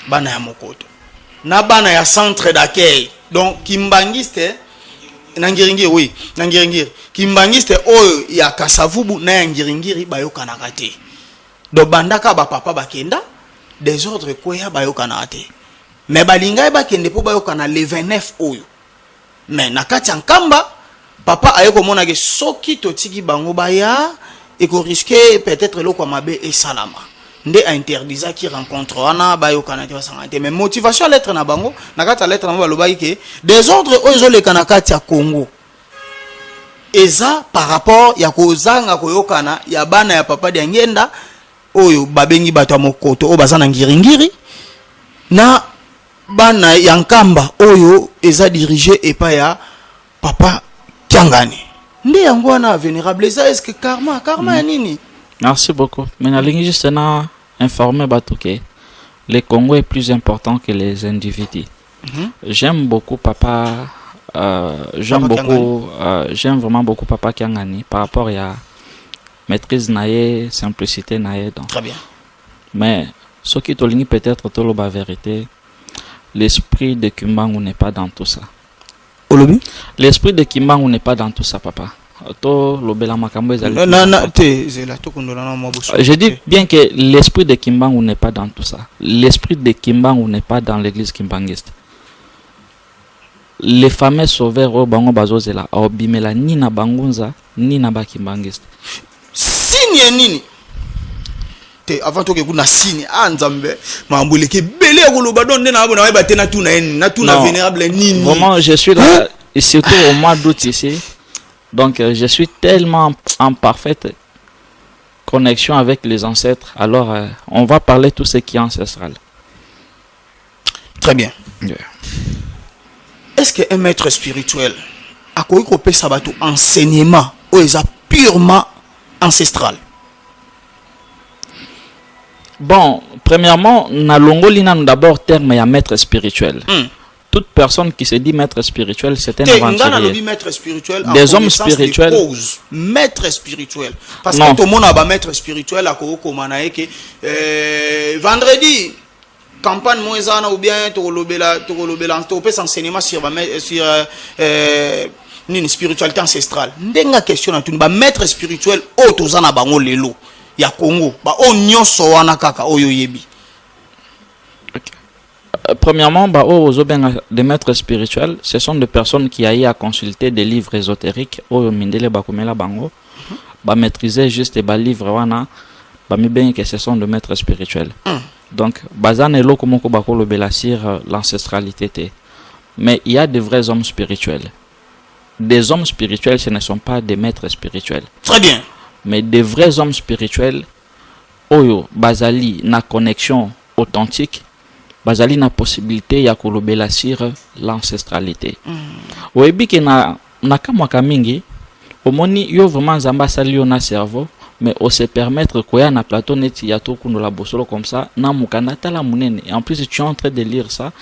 Bana ya mokoto. Na bana ya centre d'accueil. Donc kimbangiste nangiringiri oui, nangiringiri. Kimbangiste oyo ya kasavubu na ya ngiringiri bayoka te. Do bandaka ba papa bakenda des ordres koya bayoka te. Mais balinga bakende po bayoka na le 29 oyo. Mais nakati nkamba papa ayeko mona ke soki totiki bango baya et ko risquer peut-être loko mabe et salama. Nde a interdisa qui rencontre wana bayoka na te basangate. Mais motivation lettre na bango nakati lettre na baloba ke des ordres oyo le kanakati ya Congo. Eza par rapport ya kozanga koyokana ya bana ya papa de ngenda oyo babengi bato mokoto o bazana ngiringiri na bana ya nkamba oyo eza dirigé epa ya papa Kiangani. Nde yango wana vénérable eza est-ce que karma ya nini? Merci beaucoup. Mais na lingi juste na informer bato que le Congo est plus important que les individus. J'aime beaucoup papa j'aime vraiment beaucoup papa Kiangani par rapport à maîtrise naie, simplicité naie. Très bien. Mais ce qui est peut-être tout la vérité, l'esprit de Kimbangu n'est pas dans tout ça. L'esprit de Kimbangu n'est pas dans tout ça, papa. Je dis bien que l'esprit de Kimbangu n'est pas dans tout ça. L'esprit de Kimbangu n'est pas dans l'église kimbanguiste. Les fameux sauveurs au bango bazozela au bimela ni na bangunza ni na bakimbangiste. Signe nini? Te avant que kuna signe nzambe mambuleke belé koloba don na bona ba tena tuna vénérable nini. Vraiment je suis là et surtout au mois d'août ici. Donc je suis tellement en parfaite connexion avec les ancêtres. Alors on va parler tout ce qui est ancestral. Très bien. Yeah. Est-ce qu'un maître spirituel a quoi qu'on peut sabato enseignement ou est purement ancestral? Bon, premièrement, na longolina d'abord terme ya maître spirituel. Toute personne qui se dit maître spirituel, c'est un aventurier. Maître spirituel, des hommes spirituels. Maître spirituel. Parce que tout le monde a maître spirituel à que vendredi. Campagne moisana ou bien to peut s'enseignement sur une spiritualité ancestrale. Ndenga question na tuni maître spirituel o tozana bango lelo ya Congo ba o nyonso wana kaka oyo yebi. Premièrement, des maîtres spirituels, ce sont des personnes qui aillent à consulter des livres ésotériques, ou mindele bakomela bango, ba maîtriser juste des livres wana, bami bien que ce sont de maîtres spirituels. Donc bazane eloko moko bakolo belasir l'ancestralité te. Mais il y a de vrais hommes spirituels. Des hommes spirituels, ce ne sont pas des maîtres spirituels. Très bien. Mais des vrais hommes spirituels, oyo bazali na connexion authentique, bazali na possibilité ya kolobela sur l'ancestralité. Oyebi ke na kamwaka mingi, omoni yo vraiment nzamba sali yo na cerveau, mais on se permettre koya na plateau neti ya to kundo la bosolo comme ça, na mukanda tala munene. Et en plus tu es en train de lire ça,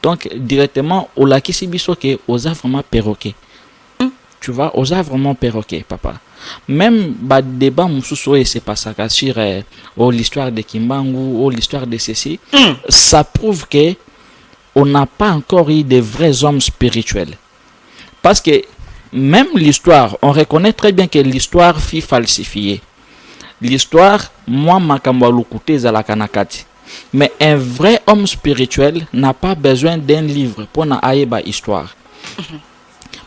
donc directement au lakisi biso ke oza vraiment perroquet. Tu vois, osa vraiment perroquet, papa. Même bah débat mususu et c'est pas ça sur l'histoire de Kimbangu ou l'histoire de ceci, ça prouve que on n'a pas encore eu de vrais hommes spirituels. Parce que même l'histoire, on reconnaît très bien que l'histoire fut falsifiée. L'histoire, moi makambo lukute za la kanakati. Mais un vrai homme spirituel n'a pas besoin d'un livre pour na aeba histoire.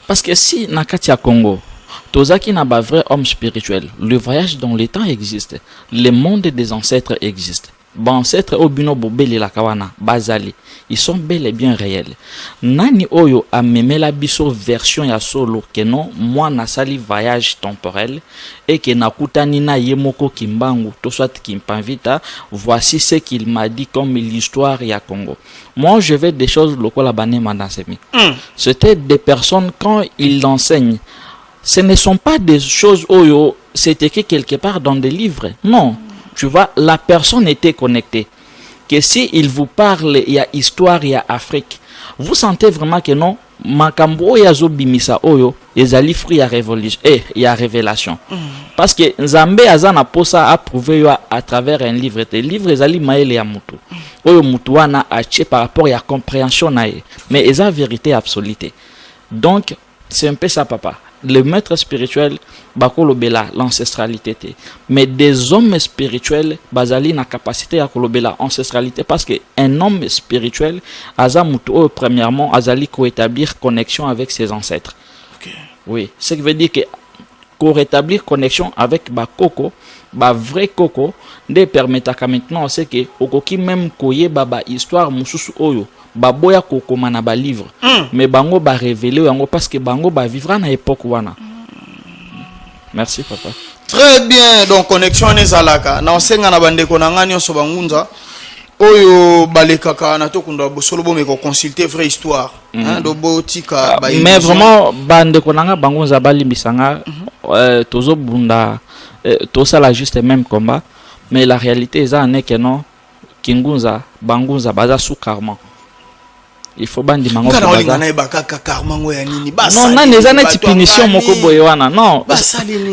Parce que si nakati ya Congo, tozaki na ba vrai homme spirituel, le voyage dans le temps existe, le monde des ancêtres existe. Ba ancêtres obino bobeli la kawana, bazali, ils sont bel et bien réels. Nani oyo a memela biso version ya solo que non, moi na sali voyage temporel et que nakutani na yemoko Kimbangu, to soit Kimpanvita, voici ce qu'il m'a dit comme l'histoire ya Congo. Moi je vais des choses lokola bane manasemi. C'était des personnes quand ils l'enseignent. Ce ne sont pas des choses oyo, c'est écrit quelque part dans des livres. Non. Tu vois, la personne était connectée. Que si il vous parle, il y a histoire, il y a Afrique. Vous sentez vraiment que non, makambo ya zo bimisa oyo, ezali fruit ya révolution et il y a révélation. Parce que Nzambe azana posa a prouvé à travers un livre. Le livre ezali maele ya mutu. Oyo mutu wana ache par rapport à compréhension nae. Mais eza vérité absolue. Donc, c'est un peu ça, papa. Le maître spirituel bakolobela l'ancestralité, mais des hommes spirituels bazali na capacité à kolobela ancestralité, parce que un homme spirituel azamuto premièrement azali ko établir connexion avec ses ancêtres. Oui, ce qui veut dire que ko rétablir connexion avec ba koko, ba vrai koko, de permettre maintenant c'est que okoki même koye baba histoire mususu oyo baboya kokoma na ba livre, mais bango ba révéler yango parce que bango ba vivra na époque wana. Merci papa. Très bien, donc connexion ezalaka na osenga na bandeko na ngani so bangunza oyo balekaka na to kunda bosolo bo me ko consulter vraie histoire hein do botika ba. Mais vraiment bandeko na nga bangunza balimbisanga tozo bunda to ça la juste même combat, mais la réalité est en que non kingunza bangunza baza sous karma. Il faut bandi mango baza. Non, non, les années punition moko boye wana. Non.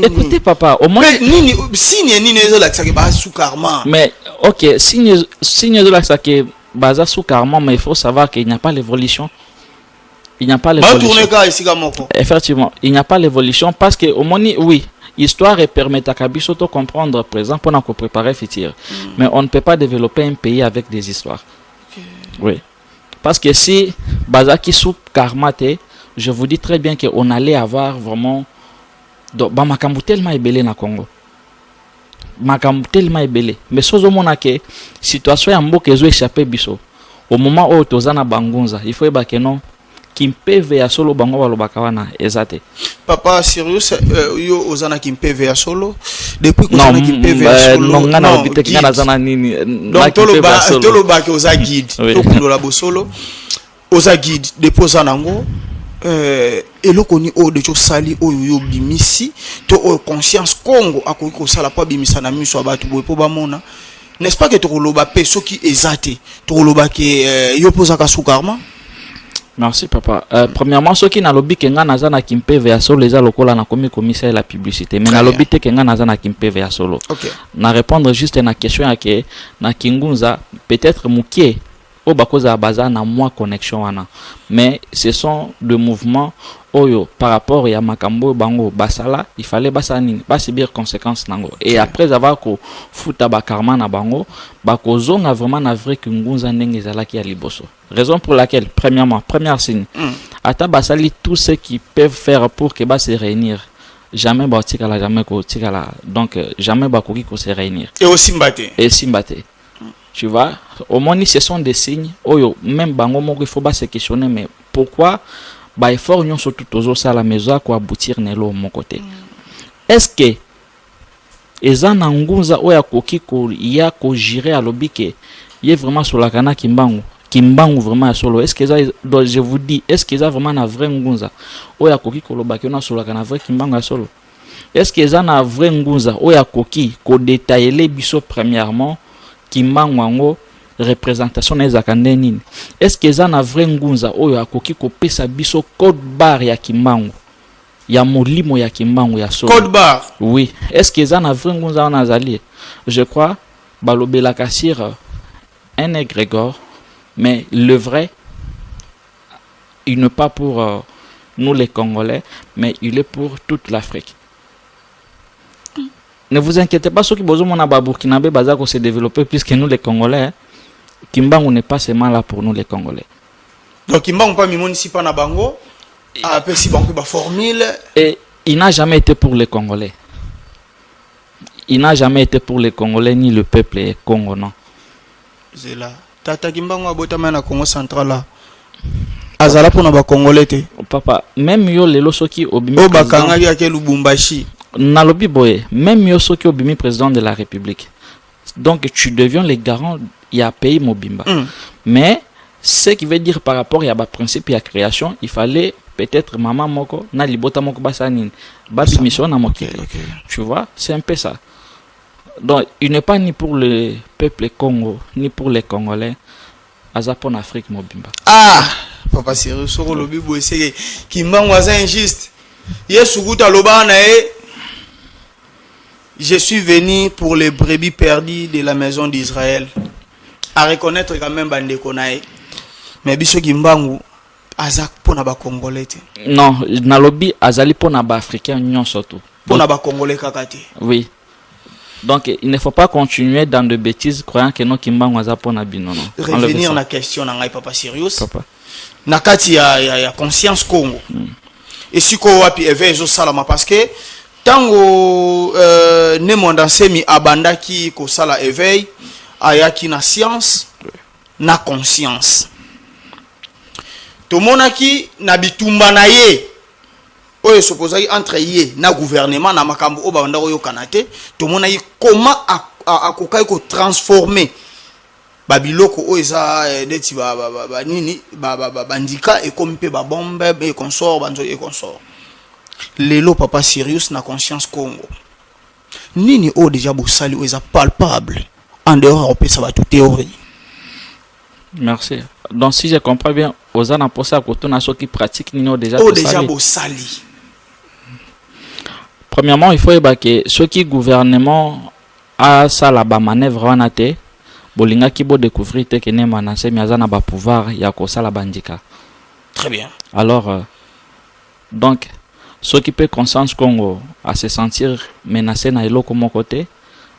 Écoutez papa, au moins nini signe nini ezo la tsaki ba sous karma. Mais OK, signe de la tsaki baza sous karma, mais il faut savoir qu'il n'y a pas l'évolution. Il n'y a pas l'évolution. Effectivement, il n'y a pas l'évolution parce que au moins oui, histoire et permet à Kabiso de comprendre présent pour nous préparer futur. Mais on ne peut pas développer un pays avec des histoires. Oui. Parce que si Bazaki sous Karmate, je vous dis très bien qu'on allait avoir vraiment. Donc, makambu tellement ébélé na Congo. Makambu tellement ébélé. Mais ce que situation ya mboka ezo échappé biso. Au moment où tozana bangunza, il faut que non. Kimpeve ya solo bango balobaka wana ezate. Papa sérieux yo ozana kimpeve ya solo depuis que ozana kimpeve ya solo non ngana obite ngana zana nini donc toloba ke oza guide to kundola bosolo oza guide depuis ozana ngo eloko ni o de cho sali oyo yo bimisi to o conscience Congo akoki ko sala pa bimisa na miso abatu boye po bamona n'est-ce pas que toloba pe soki ezate toloba ke yo posaka sous karma. Merci papa. Premièrement, ceux qui n'ont lobby que ngana zana kimpe via solo les alokola na komi commissaire la publicité. Mais na lobby te que ngana zana kimpe via solo. OK. Na répondre juste na question à que na kingunza peut-être mukie o bakoza baza na moi connexion wana. Mais ce sont de mouvements oyo par rapport ya makambo bango basala, il fallait basani pas subir conséquences nango. Et après avoir ko futa ba karma na bango, bako zonga vraiment na vrai kingunza ndenge zalaki ya liboso. Raison pour laquelle, premièrement, première signe, ata basali tout ce qu'ils peuvent faire pour que bas se réunir jamais batikala jamais kotikala donc jamais bakoki ko se réunir et aussi mbaté et simbate tu vois au moins ce sont des signes oyo même bango moko il faut pas se questionner mais pourquoi ba effort nyon surtout tozo sala maison ko aboutir nelo mon côté est-ce que ezana ngunza oya koki ko ya ko gérer à lobike yé vraiment sur la kana kimbangu vraiment solo est-ce que ça donc je vous dis est-ce que ça vraiment na vrai ngunza oya koki ko lobaki na sur la kana vrai kimbangu solo est-ce que ça na vrai ngunza oya koki ko détailler biso premièrement kimbangu ngo représentation na zakande nini est-ce que ça na vrai ngunza oya koki ko pesa biso code barre ya kimbangu ya molimo ya kimbangu ya solo code barre oui est-ce que ça na vrai ngunza na zali je crois balobela kasir un égrégore mais le vrai il n'est pas pour nous les Congolais mais il est pour toute l'Afrique. Ne vous inquiétez pas, ceux qui besoin de Burkinabé Bazako se développer plus que nous les Congolais. Kimbangu n'est pas seulement là pour nous les Congolais. Donc Kimbangu pas mimoni si pas na bango. Après si bango ba formule. Et il n'a jamais été pour les Congolais. Il n'a jamais été pour les Congolais ni le peuple Congo non. C'est là. Tata Kimbangu abotama na Congo central là. Azala pour na ba Congolais te. Papa, même yo lelo soki obimi. O bakanga ya ke Lubumbashi. Nalobi boye, même yo soki obimi président de la République. Donc tu deviens le garant il y a pays mobimba. Mais ce qui veut dire par rapport à ba principe et à création, il fallait peut-être maman moko na libota moko basanine. Babi mission na moki. Tu vois, c'est un peu ça. Donc il n'est pas ni pour le peuple Congo ni pour les Congolais. Azapon Afrique mobimba. Ah, papa sérieux soko lobi boye c'est Kimbangu aza injuste. Yesu kuta lobana je suis venu pour les brebis perdues de la maison d'Israël. À reconnaître quand même bande konae. Mais biso Kimbangu azak pona ba Congolais. Non, nalobi azali pona ba africain nyon surtout. Pona ba Congolais kakate. Oui. Donc il ne faut pas continuer dans de bêtises croyant que non Kimbangu aza pona bino non. Revenir na question na ngai papa Sirius. Papa. Nakati ya conscience Congo. Et si ko wapi evezo salama parce que tango ne mondansemi abandaki ko sala éveil ayaki na science na conscience tomonaki na bitumba na ye oyo supposaki entre ye na gouvernement na makambo o banda oyo kanate tomonaki comment akokai ko transformer babiloko oyo eza neti ba nini bandika et comme pe ba bombe et consort banzo et consort lelo papa Sirius na conscience Congo nini o déjà bosali oyo eza palpable en dehors on peut ça va tout théorie. Merci. Donc si je comprends bien aux ana posa ko tona so qui pratique nino déjà bosali. Premièrement, il faut ébaquer ceux qui gouvernement a ça la ba manœuvre wana te bolinga ki bo découvrir te que ne manase miazana ba pouvoir ya ko sala bandika. Très bien. Alors donc ceux qui peut conscience Congo à se sentir menacé na eloko mon côté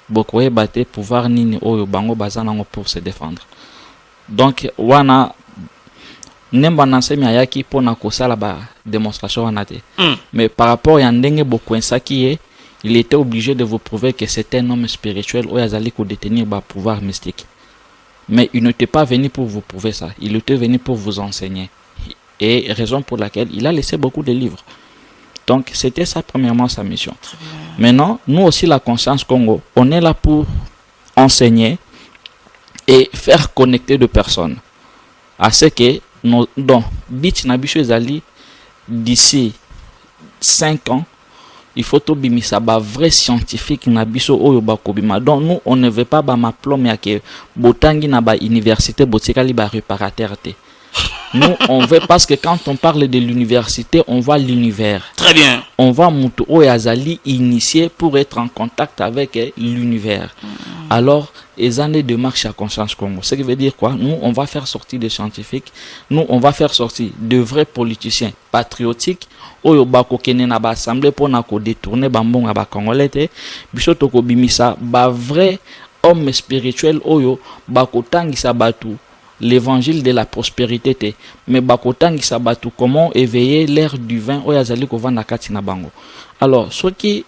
beaucoup ébaté pouvoir nini oyo bango bazana pour se défendre. Donc wana nemba nansemi ayaki pona kosala ba démonstration wana te. Mais par rapport à ndenge bokwensaki il était obligé de vous prouver que c'était un homme spirituel ou azali ko détenir ba pouvoir mystique. Mais il n'était pas venu pour vous prouver ça, il était venu pour vous enseigner. Et raison pour laquelle il a laissé beaucoup de livres. Donc c'était ça premièrement sa mission. Maintenant, nous aussi la conscience Congo, on est là pour enseigner et faire connecter de personnes à ce que nos donc bit na bicho ezali d'ici 5 ans il faut to bimisa ba vrai scientifique na biso oyo bakobima. Donc nous on ne veut pas ba maplome ya ke botangi na ba université botikali ba réparateur te. Nous on veut parce que quand on parle de l'université on voit l'univers. Très bien. On voit mutu oyo azali initié pour être en contact avec l'univers. Alors les années de marche à conscience Congo. Ce qui veut dire quoi? Nous, on va faire sortir des scientifiques. Nous, on va faire sortir de vrais politiciens patriotiques. Oyo bako kene na ba assemblée pour na ko détourner bambonga ba Congolais te. Biso to ko bimisa ba vrai homme spirituel oyo bako tangisa batu l'évangile de la prospérité te, mais bakotangisa batu comment éveiller l'air du vin oyo azali kovanda kati na bango. Alors soki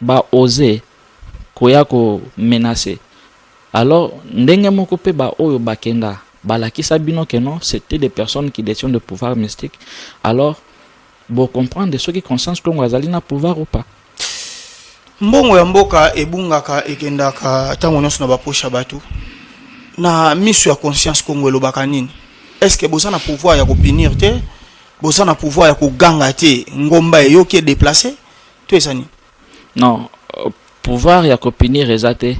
ba oser koya ko menacer, alors ndenge moko pe ba oyo bakenda balakisa bino que non, c'était des personnes qui détiennent le pouvoir mystique. Alors bon comprendre ceux qui conscience que azali na pouvoir ou pas. Mbongo ya mboka ebungaka ekendaka tango nyonso na baposha batu na misu ya conscience Congo elobaka nini? Est-ce que boza na pouvoir ya kopinir te, boza na pouvoir ya koganga te ngomba eyoki déplacer to esani? Non, pouvoir ya kopinir ezate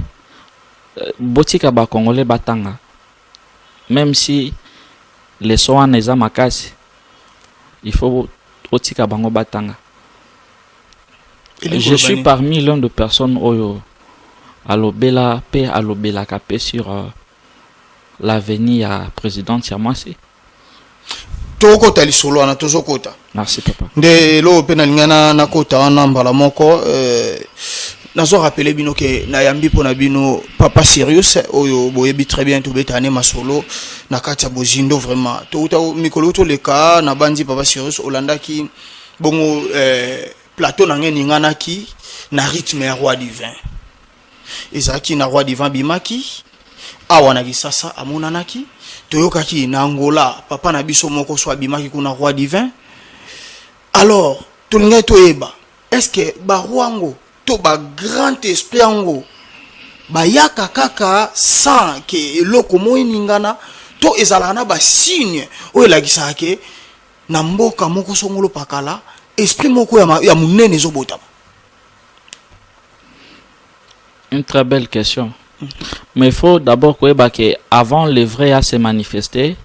botika ba congolais batanga, même si les soins neza makasi, il faut botika bango batanga. Je suis parmi l'un de personnes oyo alobela pe alobela kapé sur l'avenir à président Tiamasi. Toko tali solo na tozo kota. Merci papa. De lo pe na lingana na kota wana mbala moko nazo rappeler bino ke na yambi pona bino papa Sirius oyo boyebi très bien to betane masolo na kati bozindo vraiment. To uta mikolo to leka na bandi papa Sirius olandaki bongo plateau na ngeni nganaki na rythme ya roi divin. Ezaki na roi divin bimaki awana kisasa amonanaki toyokaki na Angola papa na biso moko so abimaki kuna roi divin. Alors tolinga toyeba est-ce que ba rwango to ba grand esprit ango ba yaka kaka sans que eloko moyiningana to ezala na ba signe o elakisa ke na mboka moko songolo pakala esprit moko ya munene ezobota? Une très belle question. Mais il faut d'abord que avant le vrai à se manifester,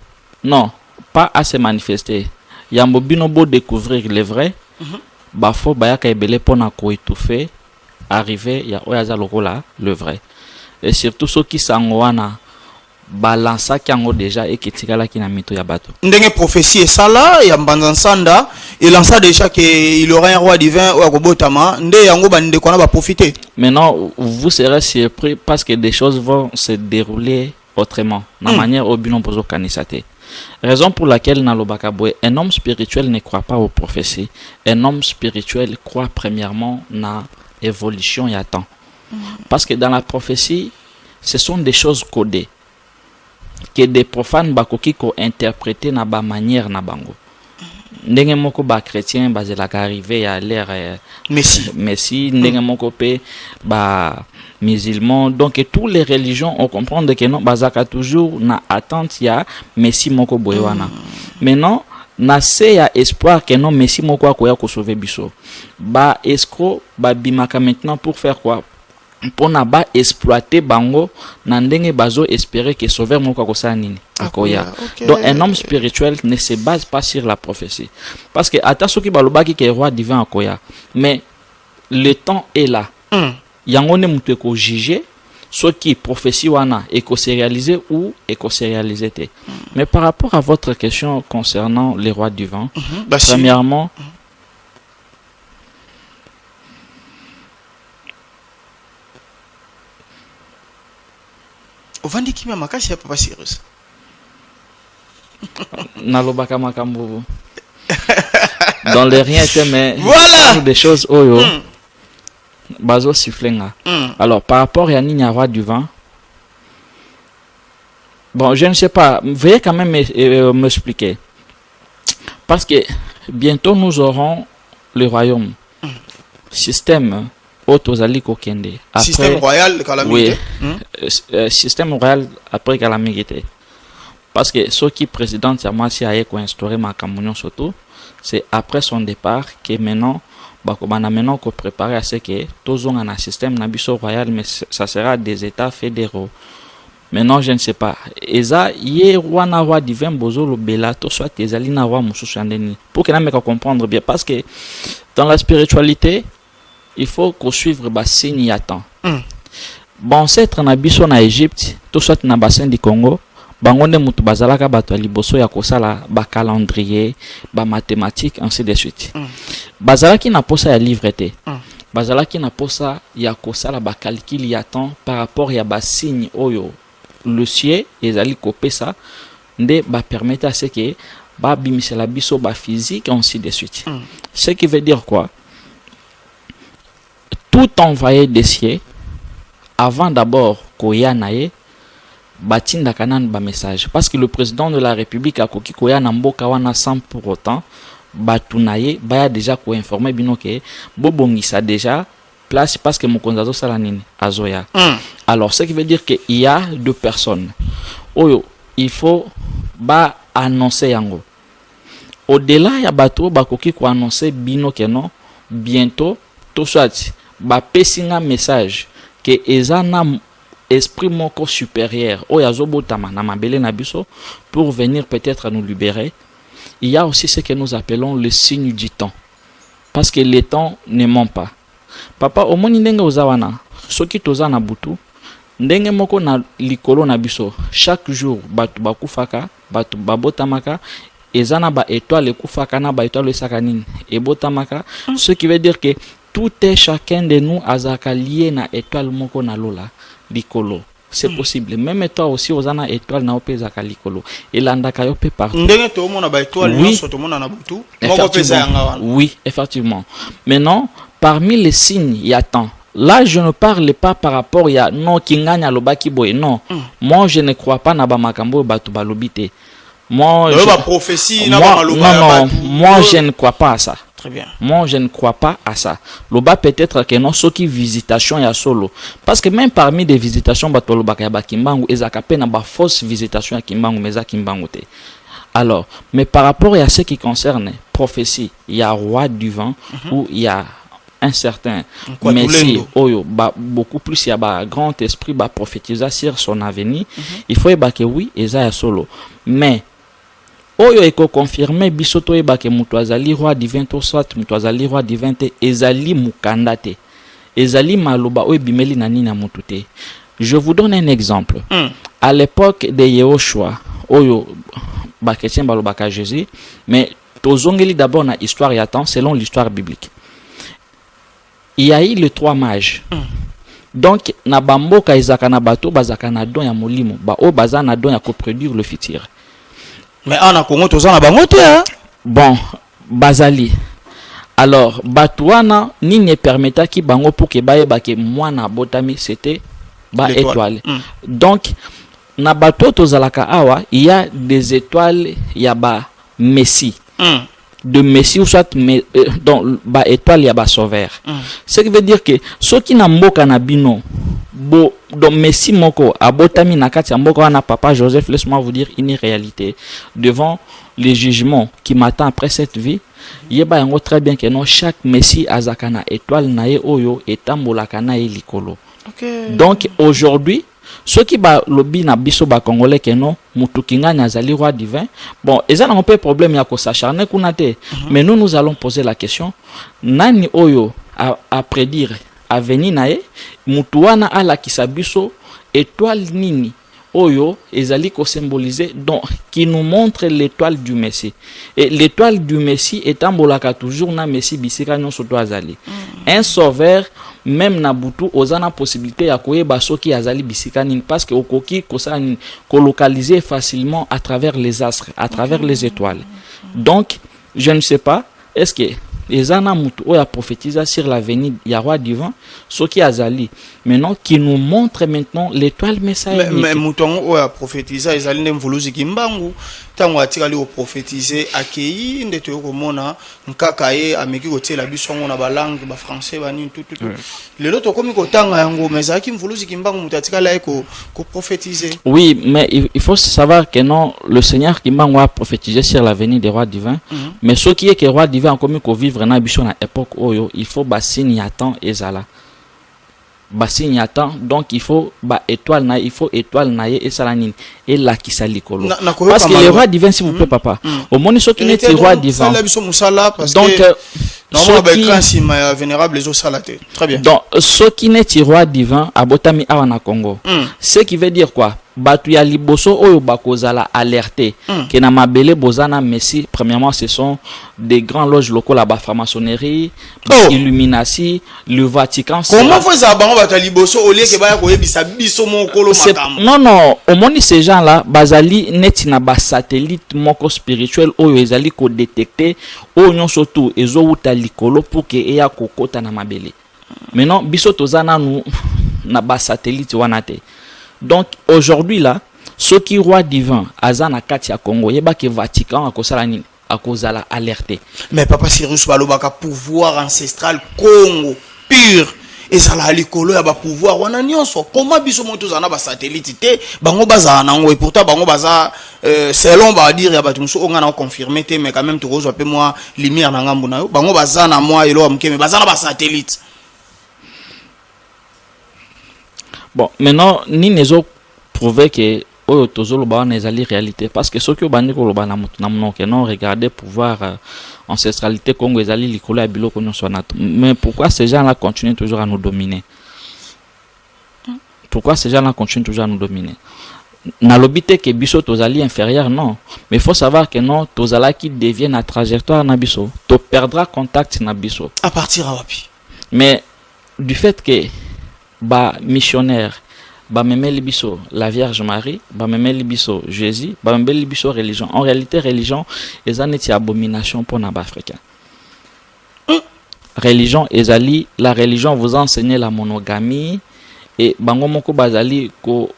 non, pas à se manifester. Yambobino beau découvrir le vrai, bah faut bah yaka ebele pona ko étouffer, arriver ya oyaza lokola le vrai. Et surtout ceux qui sangoana balança kiango déjà et kitikala kina mito ya bato. Ndenge prophétie et ça là ya mbanzansanda il lança déjà que il aurait un roi divin ou akobotama nde yango bande kona ba profiter. Maintenant vous serez surpris parce que des choses vont se dérouler autrement na manière au bino bozo kanisate. Raison pour laquelle nalobaka boy un homme spirituel ne croit pas aux prophéties. Un homme spirituel croit premièrement na évolution et temps. Parce que dans la prophétie ce sont des choses codées que des profanes bakoki ko interpréter na ba manière na bango. Ndenge moko ba chrétien bazelaka arrivé à l'ère Messie, ndenge moko pe ba musulman, donc toutes les religions on comprend que non bazaka toujours na attente ya Messie moko boywana. Maintenant na se ya espoir que non Messie moko akoya ko sauver biso. Ba escroc ba bimaka maintenant pour faire quoi? Pour na ba exploiter bango na ndenge bazo espérer que sauveur moko akosala nini akoya. Donc un homme spirituel ne se base pas sur la prophétie parce que ata soki balobaki que roi divin akoya, mais le temps est là. Yango ne mutu ko juger soki prophétie wana eko se réaliser ou eko se réaliser te. Mais par rapport à votre question concernant les rois divins, premièrement ovandi kimia makasi ya papa Sirius. Nalobaka makambo. Dans les rien était mais voilà des choses oyo bazo sifflenga. Alors par rapport à Nini roi du vent, bon je ne sais pas, veuillez quand même m'expliquer parce que bientôt nous aurons le royaume système Otozali kokende. Système royal calamité. Oui, système royal après calamité. Parce que ce qui président Tiamasi a instauré ma communion surtout, c'est après son départ que maintenant, maintenant qu'on prépare à ce que tous ont un système nabiso royal, mais ça sera des États fédéraux. Maintenant, je ne sais pas. Eza ye wana roi divin bozo lo bela to soit ezali na roi mususu andeni. Pour que na meka comprendre bien, parce que dans la spiritualité il faut qu'on suive bas signe à temps. Bon, c'est un abisso na Égypte, tout soit na bassin du Congo, bangonde mutu bazalaka bato liboso ya kosala ba calendrier, ba mathématiques ainsi de suite. Bazalaki na posa ya livre te. Bazalaki na posa ya kosala ba calcul ya temps par rapport ya ba signe oyo le ciel ezali kopé ça nde ba permettre à ce que ba bimisela biso ba physique ainsi de suite. Ce qui veut dire quoi? Tout envoyé des cieux avant d'abord koya naye batinda kanan ba message parce que le président de la République a koki koya na mboka wana sans pour autant batunaye baya déjà ko informer bino ke bobongisa déjà place parce que mokonzazo sala nini azoya. Alors ce qui veut dire que il y a deux personnes oyo il faut ba annoncer yango au-delà ya bato bakoki ko annoncer bino ke non bientôt tout soit ba pesinga message que ezana esprit moko supérieur oyo azobotama na mabele na biso pour venir peut-être nous libérer. Il y a aussi ce que nous appelons le signe du temps parce que le temps ne ment pas. Papa omoni ndenge ozawana soki toza na butu ndenge moko na likolo na biso chaque jour batu bakufaka batu babotamaka ezana ba étoile ekufaka na ba étoile esaka nini ebotamaka. Ce qui veut dire que tout est chacun de nous azaka lié na étoile moko na lola likolo. C'est possible. Même toi aussi ozana étoile na opeza ka likolo elandaka yo pe partout. Ndenge to mona ba étoile nyonso to mona na butu moko peza yanga wana. Oui, effectivement. Maintenant, parmi les signes il y a temps. Là, je ne parle pas par rapport à non kinganya lobaki boy non. Moi je ne crois pas na ba makambo batu balobite. Moi prophétie non, moi je ne crois pas à ça. Très bien. Moi, je ne crois pas à ça. Loba peut-être que non, ce qui visitation ya solo. Parce que même parmi des visitations, batoloba ya bakimbangu, ezakape na ba fausse visitation ya kimbangu, meza kimbangu te. Alors, mais par rapport à ce qui concerne prophétie, il y a roi du vent où il y a un certain Messie, oyo, beaucoup plus il y a ba grand esprit ba prophétiser sur son avenir. Il faut que oui, eza ya solo. Mais oyo eko confirmer bisoto ebake mutu azali roi divin to soit mutu azali roi divin te ezali mukanda te ezali maloba oyo bimeli na nini na mutu te. Je vous donne un exemple. À l'époque de Yehoshua oyo ba chrétien balobaka Jésus, mais tozongeli d'abord na histoire ya temps selon l'histoire biblique. Il y a eu les 3 mages. Donc na bamboka ezaka na bato bazaka na don ya molimo ba o baza na don ya coproduire le futur. Mais en Congo tozana bango te hein. Bon, bazali. Alors, batouana nini permetta ki bango pour que baye bake mwana botami c'était ba étoile. Donc na bato tozalaka awa, il y a des étoiles, il y a ba Messie. De Messie ou soit donc ba étoile ya ba sauveur. Ce qui veut dire que ceux qui na mboka na bino bo donc Messie moko abotami na kati ya mboka wana papa Joseph, laisse-moi vous dire une réalité devant les jugements qui m'attend après cette vie. Yeba yango très bien que non chaque Messie azakana étoile na ye oyo etambolaka na ye likolo. Donc aujourd'hui ceux qui ba lobi na biso ba congolais que non mutu kinganya azali roi divin. Bon, eza na un peu problème ya ko s'acharner kuna te. Mais nous allons poser la question nani oyo à prédire avenir nae mutuana ala kisabiso étoile nini oyo ezali ko symboliser donc qui nous montre l'étoile du Messie. Et l'étoile du Messie etambolaka toujours na Messie bisika nyonso to azali. Un sauveur même na butu ozana possibilité ya koyeba soki azali bisika nini parce que okoki ko localiser facilement à travers les astres, à travers les étoiles. Donc je ne sais pas est-ce que ezana mutu oya prophétisa sur l'avenir ya roi divin soki azali maintenant qui nous montre maintenant l'étoile message. Mais mutu oya prophétisa ezali nde mvuluzi kimbangu tango atikali o prophétiser akei nde to komona nkaka ye ameki kotiela biso ngo na balangue ba français bani tout lelo to komi kotanga yango mais aki mvuluzi kimbangu mutu atikala ko prophétiser. Oui, mais il faut savoir que non le Seigneur kimbangu a prophétisé sur l'avenir des rois divins, mais ce qui est que roi divin komi ko vivre na biso na époque oyo il faut basigner attend ezala basigner attend donc il faut ba étoile na il faut étoile na et salanine et la kisalikolo parce que les rois divins s'il vous plaît papa au monde ce qui est roi divin donc vénérable les très bien donc ce qui est roi divin à botami awa na Congo ce qui veut dire quoi batu ya liboso oyo bakozala alerté que na mabele bozana messi. Premièrement, ce sont des grands loges locaux là-bas, franc-maçonnerie, Illuminati, le Vatican. Comment faut ça bango batu ya liboso au lieu que baya koyebisa biso mokolo makambo? Non, au moins ces gens là bazali neti na ba satellite moko spirituel oyo ezali ko détecter oyo nyonso tout ezo uta likolo pour que eya kokota na mabele. Maintenant biso tozana nous na ba satellite wana te. Donc aujourd'hui là, ce qui roi divin azana kati ya Congo yeba ke Vatican akosala nini akozala alerté. Mais papa Cyrus balobaka pouvoir ancestral Congo pur ezala likolo ya ba pouvoir wana nyonso. Comment biso moto zana ba satellite te bango bazana nango et pourtant bango baza selon ba dire ya batumso onga na confirmer te mais quand même to rozwa pe moi lumière na ngambo na yo bango bazana moi elo amkeme bazana ba satellite. Bon, maintenant, ni nezo prouver que oyo tozolo ba na ezali réalité parce que ceux qui obandi ko loba na mutu na mnoke non regarder pouvoir ancestralité Congo ezali likolo ya biloko nyonso na. Mais pourquoi ces gens-là continuent toujours à nous dominer? Pourquoi ces gens-là continuent toujours à nous dominer? Na lobité que biso tozali inférieur non, mais il faut savoir que non tozala qui deviennent la trajectoire na biso, to perdra contact na biso. À partir à wapi? Mais du fait que ba missionnaire ba memeli biso la Vierge Marie ba memeli biso Jésus ba memeli biso religion, en réalité religion ezaneti abomination pour na ba africain. Religion ezali la religion vous enseigne la monogamie et bango moko bazali ko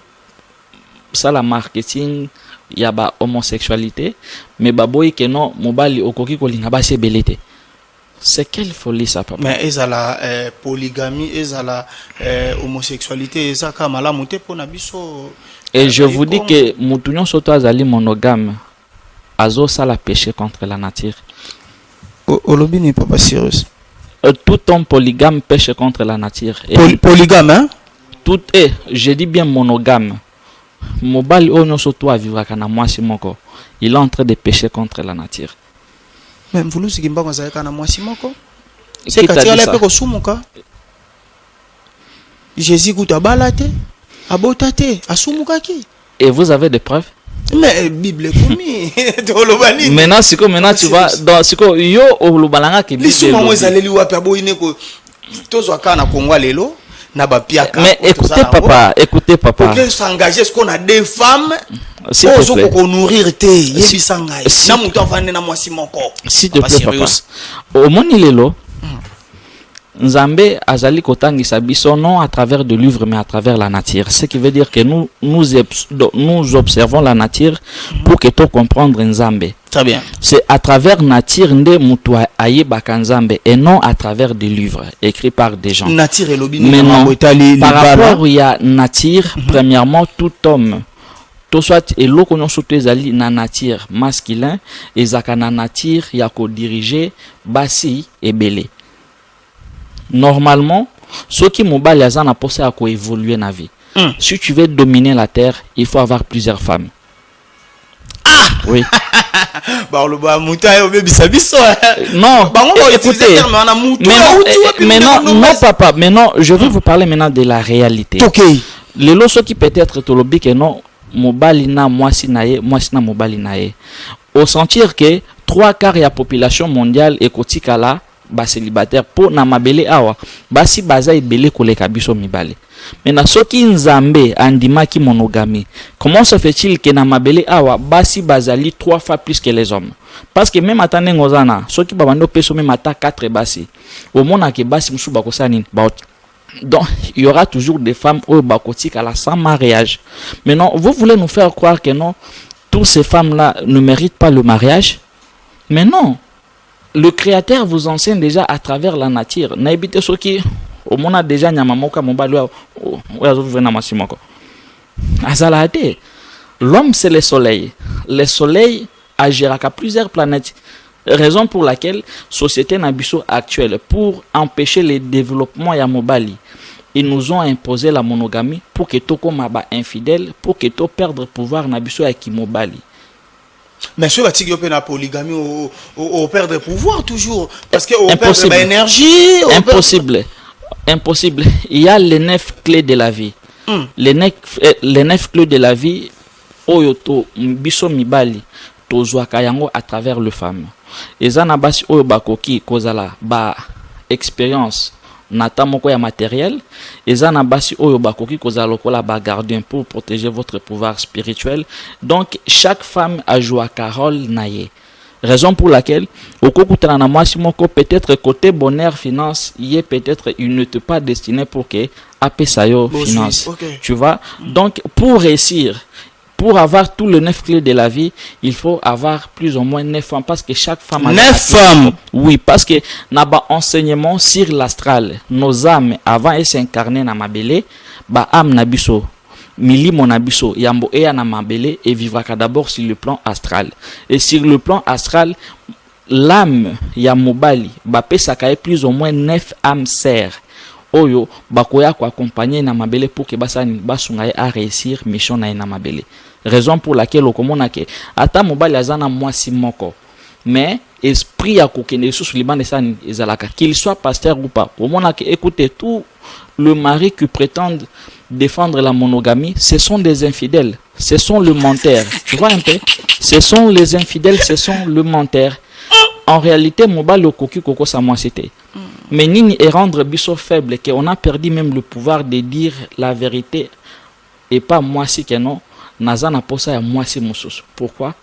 ça la marketing ya ba homosexualité mais baboyi que non mobali okoki ko linga ba sebelete. C'est quelle folie ça, papa? Mais ezala polygamie, ezala homosexualité, ezaka malamu te pona biso. Et je vous dis que mutunyon soto azali monogame, azo ça la péché contre la nature. Olobi n'est pas Cyrus. Tout homme polygame pêche contre la nature. Polygame, hein? Tout est, je dis bien monogame. Mobali onyo soto a vivre kana mwasi moko. Il est en train de pécher contre la nature. Même vous si kimba na mwasi moko. C'est quand il a pe ko sumuka. Jésus kuta balate, abotate, asumuka ki. Et vous avez des preuves? Mais Bible komi. Maintenant tu vas dans siko yo olubalanga ki Bible. Lisuma mo ezaleli wapi aboyine ko tozwa kana Kongo lelo na ba piaka. Mais écoutez papa. Pour s'engager est-ce qu'on a des femmes s'il te plaît. Pour nourrir te yebisa ngai. Na mutu afande na mwasi moko. S'il te plaît papa. Au moni lelo Nzambe azali kotangisa biso non à travers de livres mais à travers la nature. Ce qui veut dire que nous observons la nature pour que tu comprendre Nzambe. Très bien. C'est à travers nature nde mutu ayebaka Nzambe et non à travers des livres écrits par des gens. Nature et lobby. Mais non, par rapport à nature, premièrement tout homme to soit eloko nyonso to ezali na nature masculin ezaka na nature ya ko diriger basi ebele. Normalement, ceux qui mobile azana posé à quoi évoluer na vie. Si tu veux dominer la terre, il faut avoir plusieurs femmes. Ah oui. Non, écoutez, non papa, mais non, je vais vous parler maintenant de la réalité. OK. Les lots qui peut-être tolobi que non mobile na mwasi na mobile nae. Au sentir que 3/4 de la population mondiale est kotikala ba célibataire pour na mabele awa basi baza ebele koleka biso mibale. Maintenant soki Nzambe andimaki monogamie, comment se fait-il que na mabele awa basi bazali 3 fois plus que les hommes? Parce que même atane ngozana soki babando peso même ata 4 basi au monde ke basi musu bakosani ba. Donc il y aura toujours des femmes au bakotika la sans mariage. Maintenant vous voulez nous faire croire que non, toutes ces femmes là ne méritent pas le mariage? Mais non. Le créateur vous enseigne déjà à travers la nature. Naibite soki au monde a déjà nyamamoka mobali oyazo vena masimoko. Azalate. L'homme c'est le soleil. Le soleil agira à plusieurs planètes. Raison pour laquelle société nabiso actuelle pour empêcher le développement ya mobali, ils nous ont imposé la monogamie pour que to komaba infidèle, pour que to perdre pouvoir nabiso ya kimobali. Mais ce qui est la polygamie au perdre pouvoir toujours parce que on perd l'énergie. Impossible. Il y a les 9 clés de la vie. Les 9 clés de la vie oyo to biso mibali tozwaka yango à travers le femme eza na basi oyo bakoki kozala ba expérience nata moko ya matériel eza na basi oyo bakoki kozala lokola ba gardien pour protéger votre pouvoir spirituel. Donc chaque femme a joué un rôle naie. Raison pour laquelle au kokutana na mwasi moko peut-être côté bonheur finance y est peut-être il ne te pas destiné pour que apesa yo finance. Okay. Tu vois? Donc pour réussir, pour avoir tous les 9 clés de la vie, il faut avoir plus ou moins 9 femmes parce que chaque femme a 9 femmes. Oui, parce que n'a pas enseignement sur l'astral. Nos âmes avant elles s'incarner na mabele, ba âme na biso mili monabiso yambo eya na mabele et vivra d'abord sur le plan astral. Et sur le plan astral, l'âme ya mobali ba pesa kae plus ou moins 9 âmes sœurs. Oyo bakoya ko accompagner na mabele pour que basani basunga a réussir mission na mabele. Raison pour laquelle okomona ke ata mobali azana mwasi moko mais esprit ya kokende sous liban de sani ezalaka qu'il soit pasteur ou pas. Omona ke écoutez tout le mari qui prétend défendre la monogamie, ce sont des infidèles, ce sont le menteur. Tu vois un peu? Ce sont les infidèles, ce sont le menteur. En réalité, mobali okoki koko sa moi c'était. Mais nini est rendre biso faible qu'on a perdu même le pouvoir de dire la vérité et pas moi si que non nazana posa ya moi si mususu. Pourquoi?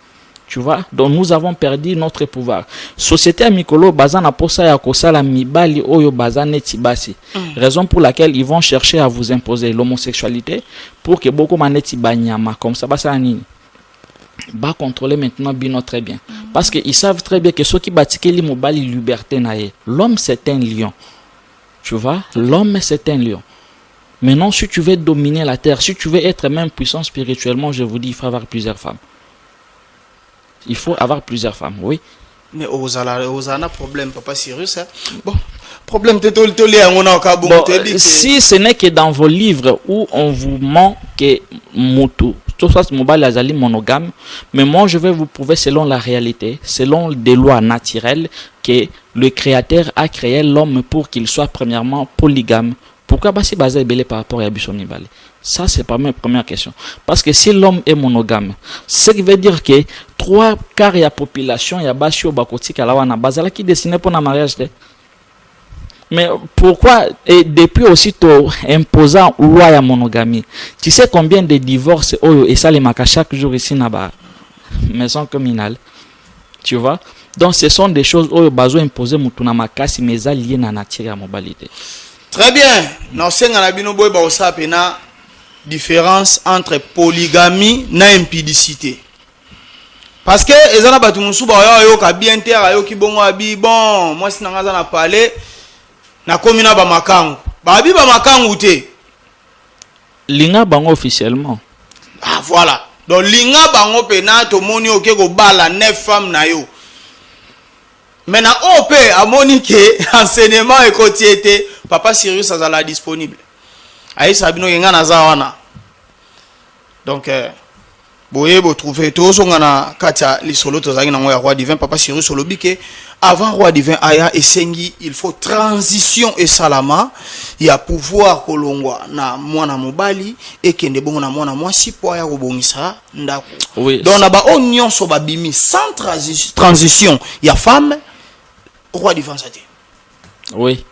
Tu vois? Donc nous avons perdu notre pouvoir. Société amicolo bazana posa ya kosala mibali oyo bazane tibasi. Raison pour laquelle ils vont chercher à vous imposer l'homosexualité pour que beaucoup maneti banyama comme ça basala nini. Va contrôler maintenant bino très bien parce que ils savent très bien que ceux qui bâtissent les mobali liberté naé l'homme c'est un lion, tu vois, l'homme c'est un lion. Maintenant si tu veux dominer la terre, si tu veux être même puissant spirituellement, je vous dis il faut avoir plusieurs femmes, il faut avoir plusieurs femmes, oui. Mais osana problème papa Cyrus hein? Bon problème si ce n'est que dans vos livres où on vous ment que mutu tout ça mobile azali monogame, mais moi je vais vous prouver selon la réalité, selon des lois naturelles que le créateur a créé l'homme pour qu'il soit premièrement polygame. Pourquoi basi basé belé par rapport à bisomi balé? Ça c'est pas ma première question. Parce que si l'homme est monogame, ce qui veut dire que 3 quarts de la population ya basi au bakoti kalawana bazala qui destiné pour un mariage. Mais pourquoi, et depuis aussitôt imposant loi ya monogamie, tu sais combien de divorces et ça les marque chaque jour ici dans la maison communale, tu vois? Donc ce sont des choses où besoin imposer mutuna makasi mais ça lié na nature ya mobilité. Très bien. Nous avons une différence entre polygamie et impudicité. Parce que les gens qui ont bien terre, qui bon, moi si na parler na komina ba makangu. Ba bi ba makangu te. Linga bango officiellement. Ah voilà. Donc linga bango pena to moni oke ko bala 9 femmes na yo. Maintenant OP a moni ke enseignement et quotidien papa Cyrus azala disponible. Aïe sabino yenga na zawana. Donc boye bo trouver to so ngana katia lisolo to zangi na ngoya roi divin papa Cyrus olobike avant roi divin aya esengi il faut transition et salama ya pouvoir kolongwa na mwana mobali et kende bongo na mwana mwasi po ya kobongisa ndako. Oui, donc na ba onion so ba bimi sans transition ya femme roi divin ça dit. Oui.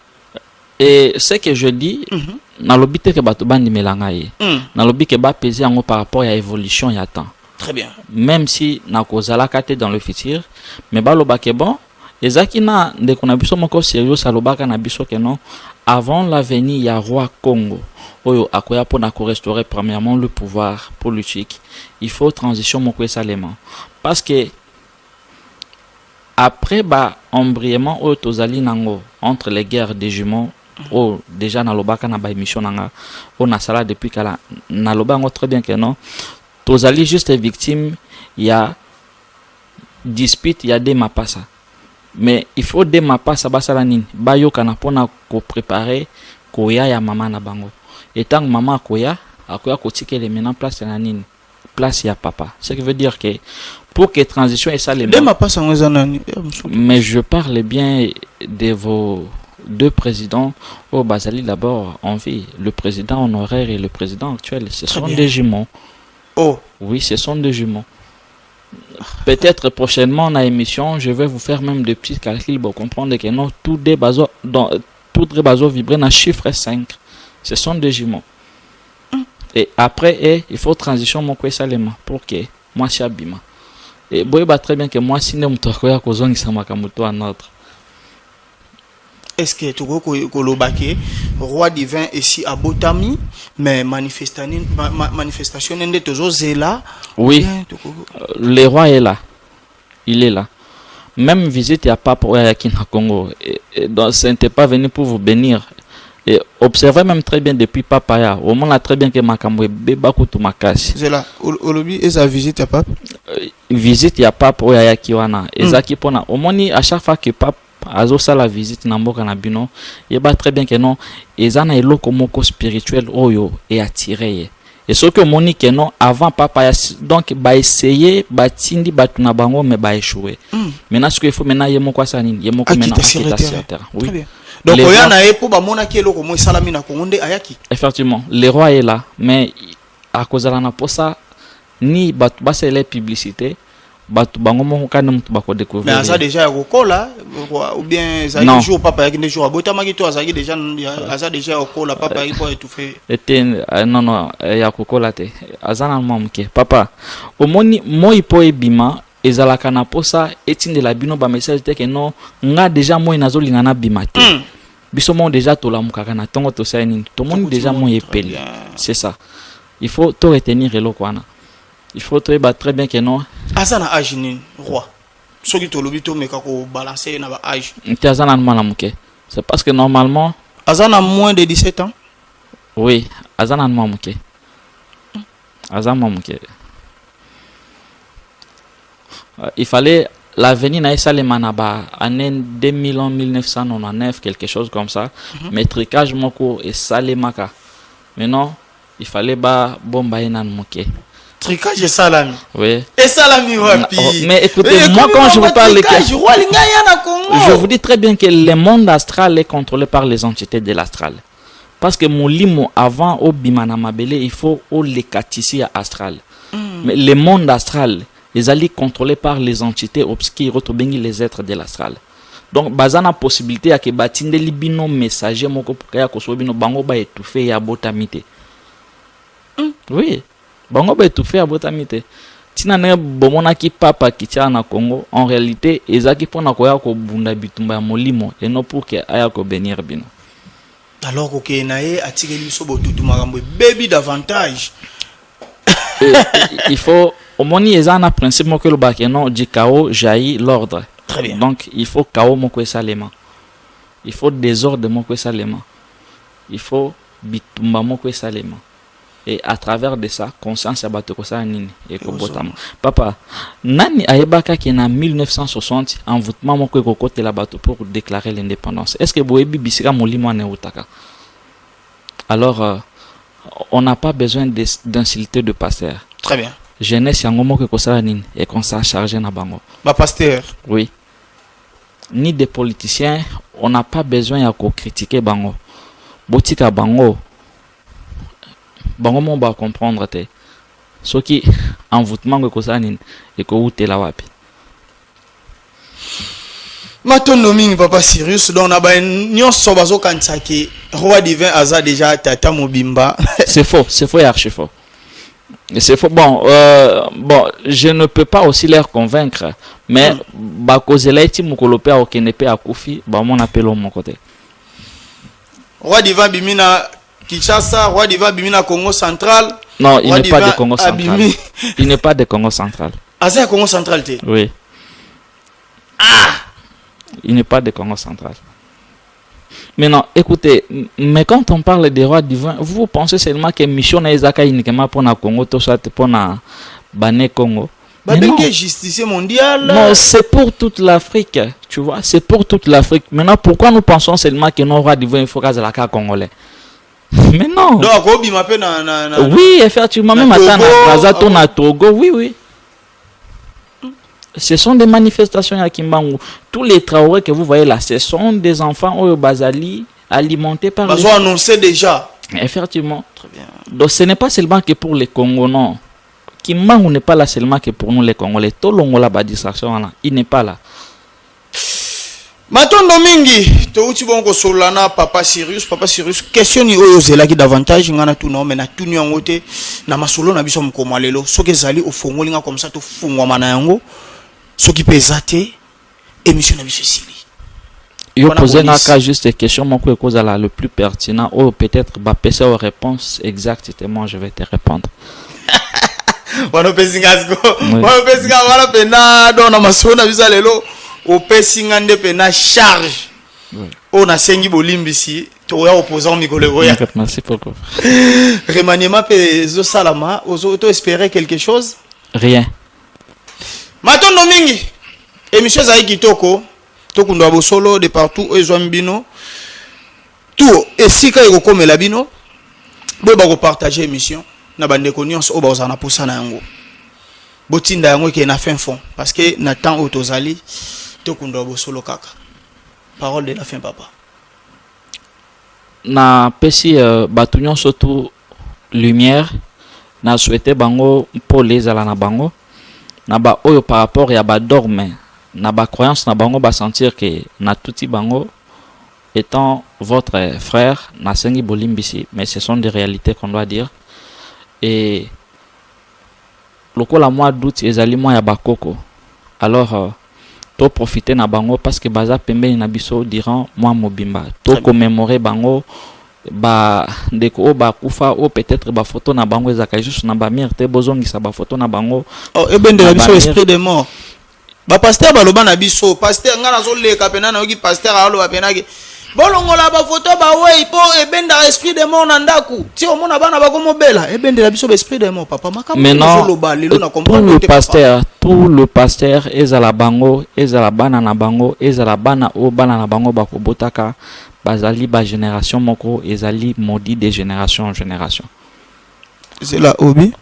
Et ce que je dis na lobite ke bato bandi melanga ye. Na lobike ba peser yango par rapport à évolution ya temps. Très bien. Même si na kozala kate dans le futur, mais ba lobake bon ezaki na de kona biso moko sérieux salobaka na biso que non avant l'avenir ya roi Congo oyo akoya pona ko restaurer premièrement le pouvoir politique, il faut transition moko esalema parce que après ba embrièment oyo tozali nango entre les guerres des jumeaux oh déjà na lobaka na ba émission nanga on a sala depuis kala na lobango très bien que non tozali juste victime ya dispute ya de mapasa. Mais il faut des mapas sabasala nini bayo kana pona ko préparer koya ya mama na bango et tant maman koya akoya ko tikele maintenant place na nini place ya papa, ce qui veut dire que pour que transition et ça les des mapas nani. Mais je parle bien de vos deux présidents au Basali d'abord en vie, le président honoraire et le président actuel. Ce sont des jumeaux. Oh. Oui, ce sont des jumeaux. Peut-être prochainement dans l'émission, je vais vous faire même des petits calculs pour comprendre que non, tout des bases vibrer dans chiffre 5. Ce sont des jumeaux. Et après, il faut transition mon quoi salema pour que moi chabima. Et boy bah très bien que moi si ne mtokoya kozongi sama kamuto à notre. Est-ce que tu vois que roi divin ici à Botami, mais manifestation n'est toujours là? Oui, le roi est là. Il est là. Même visite, il n'y a pas pour Yaki na Congo. Donc, ce n'était pas venu pour vous bénir. Et observez même très bien depuis Papaya. Au moins, très bien que Makamwe Beba Kutu Makasi. C'est là. Olobi, et sa visite, il n'y a pas? Visite, il n'y a pas pour Yaki Wana. Et Zaki Pona. Au moins, à chaque fois que Papa azosa la visite Namboka Nabino, il y a très bien que non. Et Zana est lokomoko spirituel Oyo et attiré. Et ce que Monique non avant Papa donc ba essayer ba tindi ba tuna bango mais ba échouer. Maintenant ce qu'il faut maintenant yemo quoi ça ni yemo ko maintenant sur terre. Oui. Donc oya na epo ba mona ki eloko mo salami na Kongo nde ayaki. Effectivement, le roi est là mais à cause de la naposa ni ba c'est les publicités batu bango mo kana mutu bako découvrir. Mais ça déjà okola ou bien ça un jour papa yaki des jours abota maki to azaki déjà ça déjà okola papa yaki pour étouffer. Était non ya kokola te azana mamke papa omoni moi po ebima ezalaka na posa etinde la bino ba message te que non nga déjà moi nazolinga na bima te. Biso mo déjà to la mukaka na tongo to saini to moni déjà moi epeli. C'est ça. Il faut tout retenir eloko wana. Il faut très bien que non. Azana âge ni roi. Ce qui te lobito mais kako balancer na ba âge. Azana malamuke. C'est parce que normalement Azana moins de 17 ans. Oui, Azana malamuke. Azana malamuke. Il fallait l'avenir na Salema na ba année 2000 1999 quelque chose comme ça. Mais tricage moko et Salemaka. Maintenant, il fallait ba bomba ena muke. Tricage et salami. Oui. Et salami wapi. Mais écoutez, moi quand je vous parle je vous dis très bien que le monde astral est contrôlé par les entités de l'astral. Parce que mon limo avant au bimana mabele, il faut au lekatisi astral. Mais le monde astral, les alliés contrôlés par les entités obscures, les êtres de l'astral. Donc bazana possibilité à que batinde libino messager moko pour ko sobino bango ba étouffé ya botamité. Oui. Bango ba étouffé à botamité. Tina ne bomona ki papa ki tia na Congo en réalité ezaki pona ko ya ko bunda bitumba ya molimo et non pour que aya ko bénir bino. Alors que nae atire biso botutu makambo baby davantage. Il faut au moni ezana principe mo que le ba que non du chaos jaillit l'ordre. Très bien. Donc il faut chaos mo ko salema. Il faut désordre mo ko salema. Il faut bitumba mo ko salema. Et à travers de ça, conscience abato ko sa nini et ko botama. Papa, nani ayebaka ki na 1960 envoûtement moko ko kote la bato pour déclarer l'indépendance. Est-ce que boyebi bisika molimo na utaka? Alors on n'a pas besoin d'insulter de pasteur. Très bien. Jeunesse yango moko ko sa nini et qu'on s'en charge na bango. Ba pasteur. Oui. Ni des politiciens, on n'a pas besoin ya ko critiquer bango. Botika bango. Bango mon ba comprendre te. Ce qui envoûtement ko sanin et ko utela wapi. Matondo mingi papa Sirius donc na ba nyonso bazo kansaki roi divin aza déjà tata mobimba. C'est faux et archi faux. C'est faux. Bon, je ne peux pas aussi les convaincre, mais ba kozela eti mukolope a okenepe akufi ba mon appel au mon côté. Roi divin bimina Kinshasa, roi divin bimina Congo central. Non, il n'est pas de Congo central. Il n'est pas de Congo central. Aza Congo central te. Oui. Ah, il n'est pas de Congo central. Maintenant, écoutez, mais quand on parle des rois divins, vous pensez seulement que mission na ezaka uniquement pour na Congo, tout ça pour na Bané Congo. Babenge justicier mondial. Non, c'est pour toute l'Afrique, tu vois, c'est pour toute l'Afrique. Maintenant, pourquoi nous pensons seulement que nos rois divins il faut qu'à la congolais? Mais non. Donc, oui, effectivement, même à Togo, oui. Ce sont des manifestations à Kimbangu. Tous les Traoré que vous voyez là, ce sont des enfants au Bazali alimentés par Ils ont annoncé déjà. Effectivement. Très bien. Donc ce n'est pas seulement que pour les Congos, non. Kimbangu n'est pas là seulement que pour nous les Congolais. Tout le monde a distraction là. Il n'est pas là. Matondo mingi, touti bongo solana Papa Sirius, question ni oyo zelaki davantage ngana tout non mais na tout nyango te na masolo na biso mukoma lelo soki ezali ofongoli nga comme ça to fungwa mana yango soki pesate émission na biso sili. Yo poser na ka juste question moko ekoza la le plus pertinent ou peut-être ba pesa aux réponses exactement je vais te répondre. Wana pesingasko. Wana pesinga wala pena do na masolo na biso lelo. Au pesinga nde pena charge. On a sengi bolimbisi to ya opposant mikolo ya. Merci beaucoup. Remaniement pe zo salama, ozo espérer quelque chose? Rien. Matondo mingi. Émission za kitoko. Tokundwa bosolo de partout ezo mbino. Tout esika eko komela bino. Bo ba ko partager émission na bande ko nyonso o ba ozana posana yango. Botinda yango ke na fin fond parce que na temps otozali tokundwa bosolo kaka. Parole de la fin papa. Na pesi batunyon surtout lumière na souhaité bango pour les ala na bango na ba oyo par rapport ya ba dorme na ba croyance na bango ba sentir que na touti bango étant votre frère na sengi bolimbisi mais ce sont des réalités qu'on doit dire et lokola mois d'août ezali mois ya bakoko alors to profiter na bango parce que baza pembeni na biso durant mois mobimba to commémorer bango ba ndeko ba kufa o peut-être ba photo na bango ezaka juste na ba mire bozongisa ba photo na bango oh ebende na biso esprit de mort ba pasteur baloba na biso pasteur ngana zo leka pena na yoki pasteur alo pena ke bolongola ba photo ba wey po ebenda esprit de mort na ndaku ti o mona bana ba ko mobela ebende na biso ba esprit de mort papa makamo maintenant loba lelo na comprendre tout le pasteur ezala bango ezala bana na bango ezala bana o bana na bango ba ko botaka bazali ba génération moko ezali maudit de génération en génération. C'est la hobby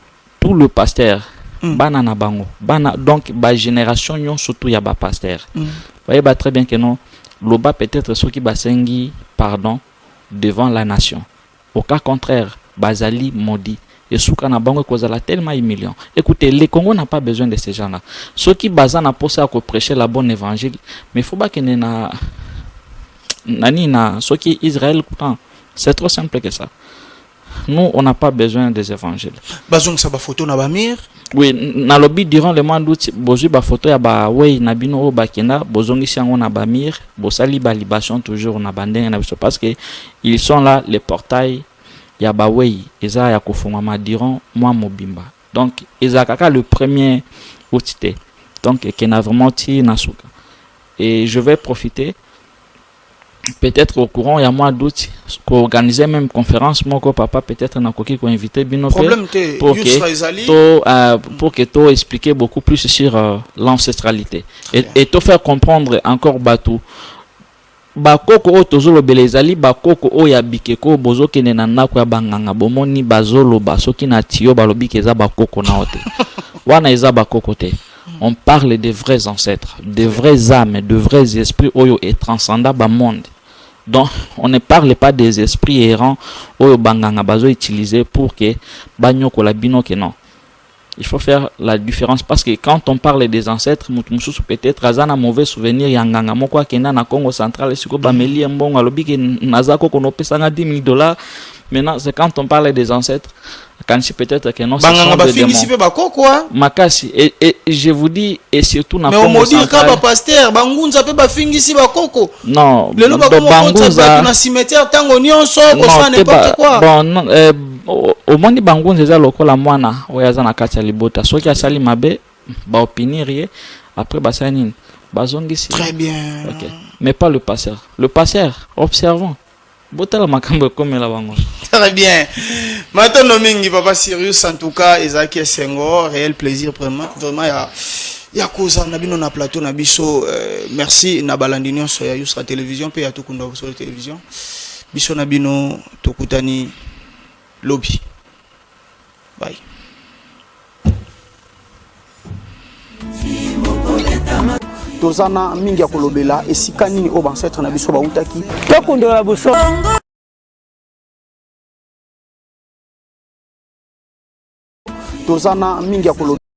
tout le pasteur bana na bango bana donc ba génération yon surtout ya ba pasteur. Voyez ba très bien que non loba peut-être ceux qui basengi pardon devant la nation. Au cas contraire bazali maudit et souka na bango kozala tellement humiliant. Écoutez, les Congo n'a pas besoin de ces gens-là. Ceux qui bazana pour ça ko prêcher la bonne évangile mais faut pas que na ce qui Israël c'est trop simple que ça. Nous on n'a pas besoin des évangiles. Bazong sa ba photo na ba mire. Oui, na lobby durant le mois d'août bozu ba photo ya ba wey na bino o bakenda bozongi sango na ba mire, bosali ba libation toujours na bandenge na biso parce que ils sont là les portails ya ba wey eza ya kofungama durant mois mobimba. Donc ezakaka le premier août. Donc kena vraiment ti na suka. Et je vais profiter peut-être au courant il y a mois d'août organiser même conférence moko papa peut-être na koki ko inviter bino pour que to expliquer beaucoup plus sur l'ancestralité et to faire comprendre encore batou bakoko o tozolo belezali bakoko o ya bikeko bozo kene na ndako ya banganga bomoni bazolo basoki na tio balobi keza bakoko na ote wana eza bakoko te. On parle des vrais ancêtres, des vrais âmes, de vrais esprits oyo et transcendant ba monde. Donc, on ne parle pas des esprits errants oyo banganga bazo utiliser pour que banyoko la bino que non. Il faut faire la différence parce que quand on parle des ancêtres, mutumusou peut-être azana mauvais souvenir yanganga moko akenda na Congo central siko bameli mbongo alobi ke nazako kono pesanga $10,000. Maintenant, c'est quand on parle des ancêtres, quand c'est peut-être que non, c'est Makasi. Et je vous dis, et surtout dans mais on dit que pasteur, Bangunza peut pas finir ici bakoko. Non, le Bangunza na cimetière tango nyonso ko ça n'importe quoi. Bon, non, au monde Bangunza eza lokola mwana oyaza na kati ya libota. Soki asali mabe, ba opinier après basani bazongisi. Très bien. OK. Mais pas le pasteur. Le pasteur, observons. Très bien. Maintenant, mingi papa Sirius en tout cas, Ezaki Senghor, réel plaisir vraiment ya cause na bino na plateau na biso merci na balandinyo so ya Yusra télévision pe ya tukunda sur la télévision. Biso na bino tokutani lobby. Bye. tozana mingi ya kolobela esika nini o ancêtre na biso bautaki tokundola buso tozana mingi ya kolobela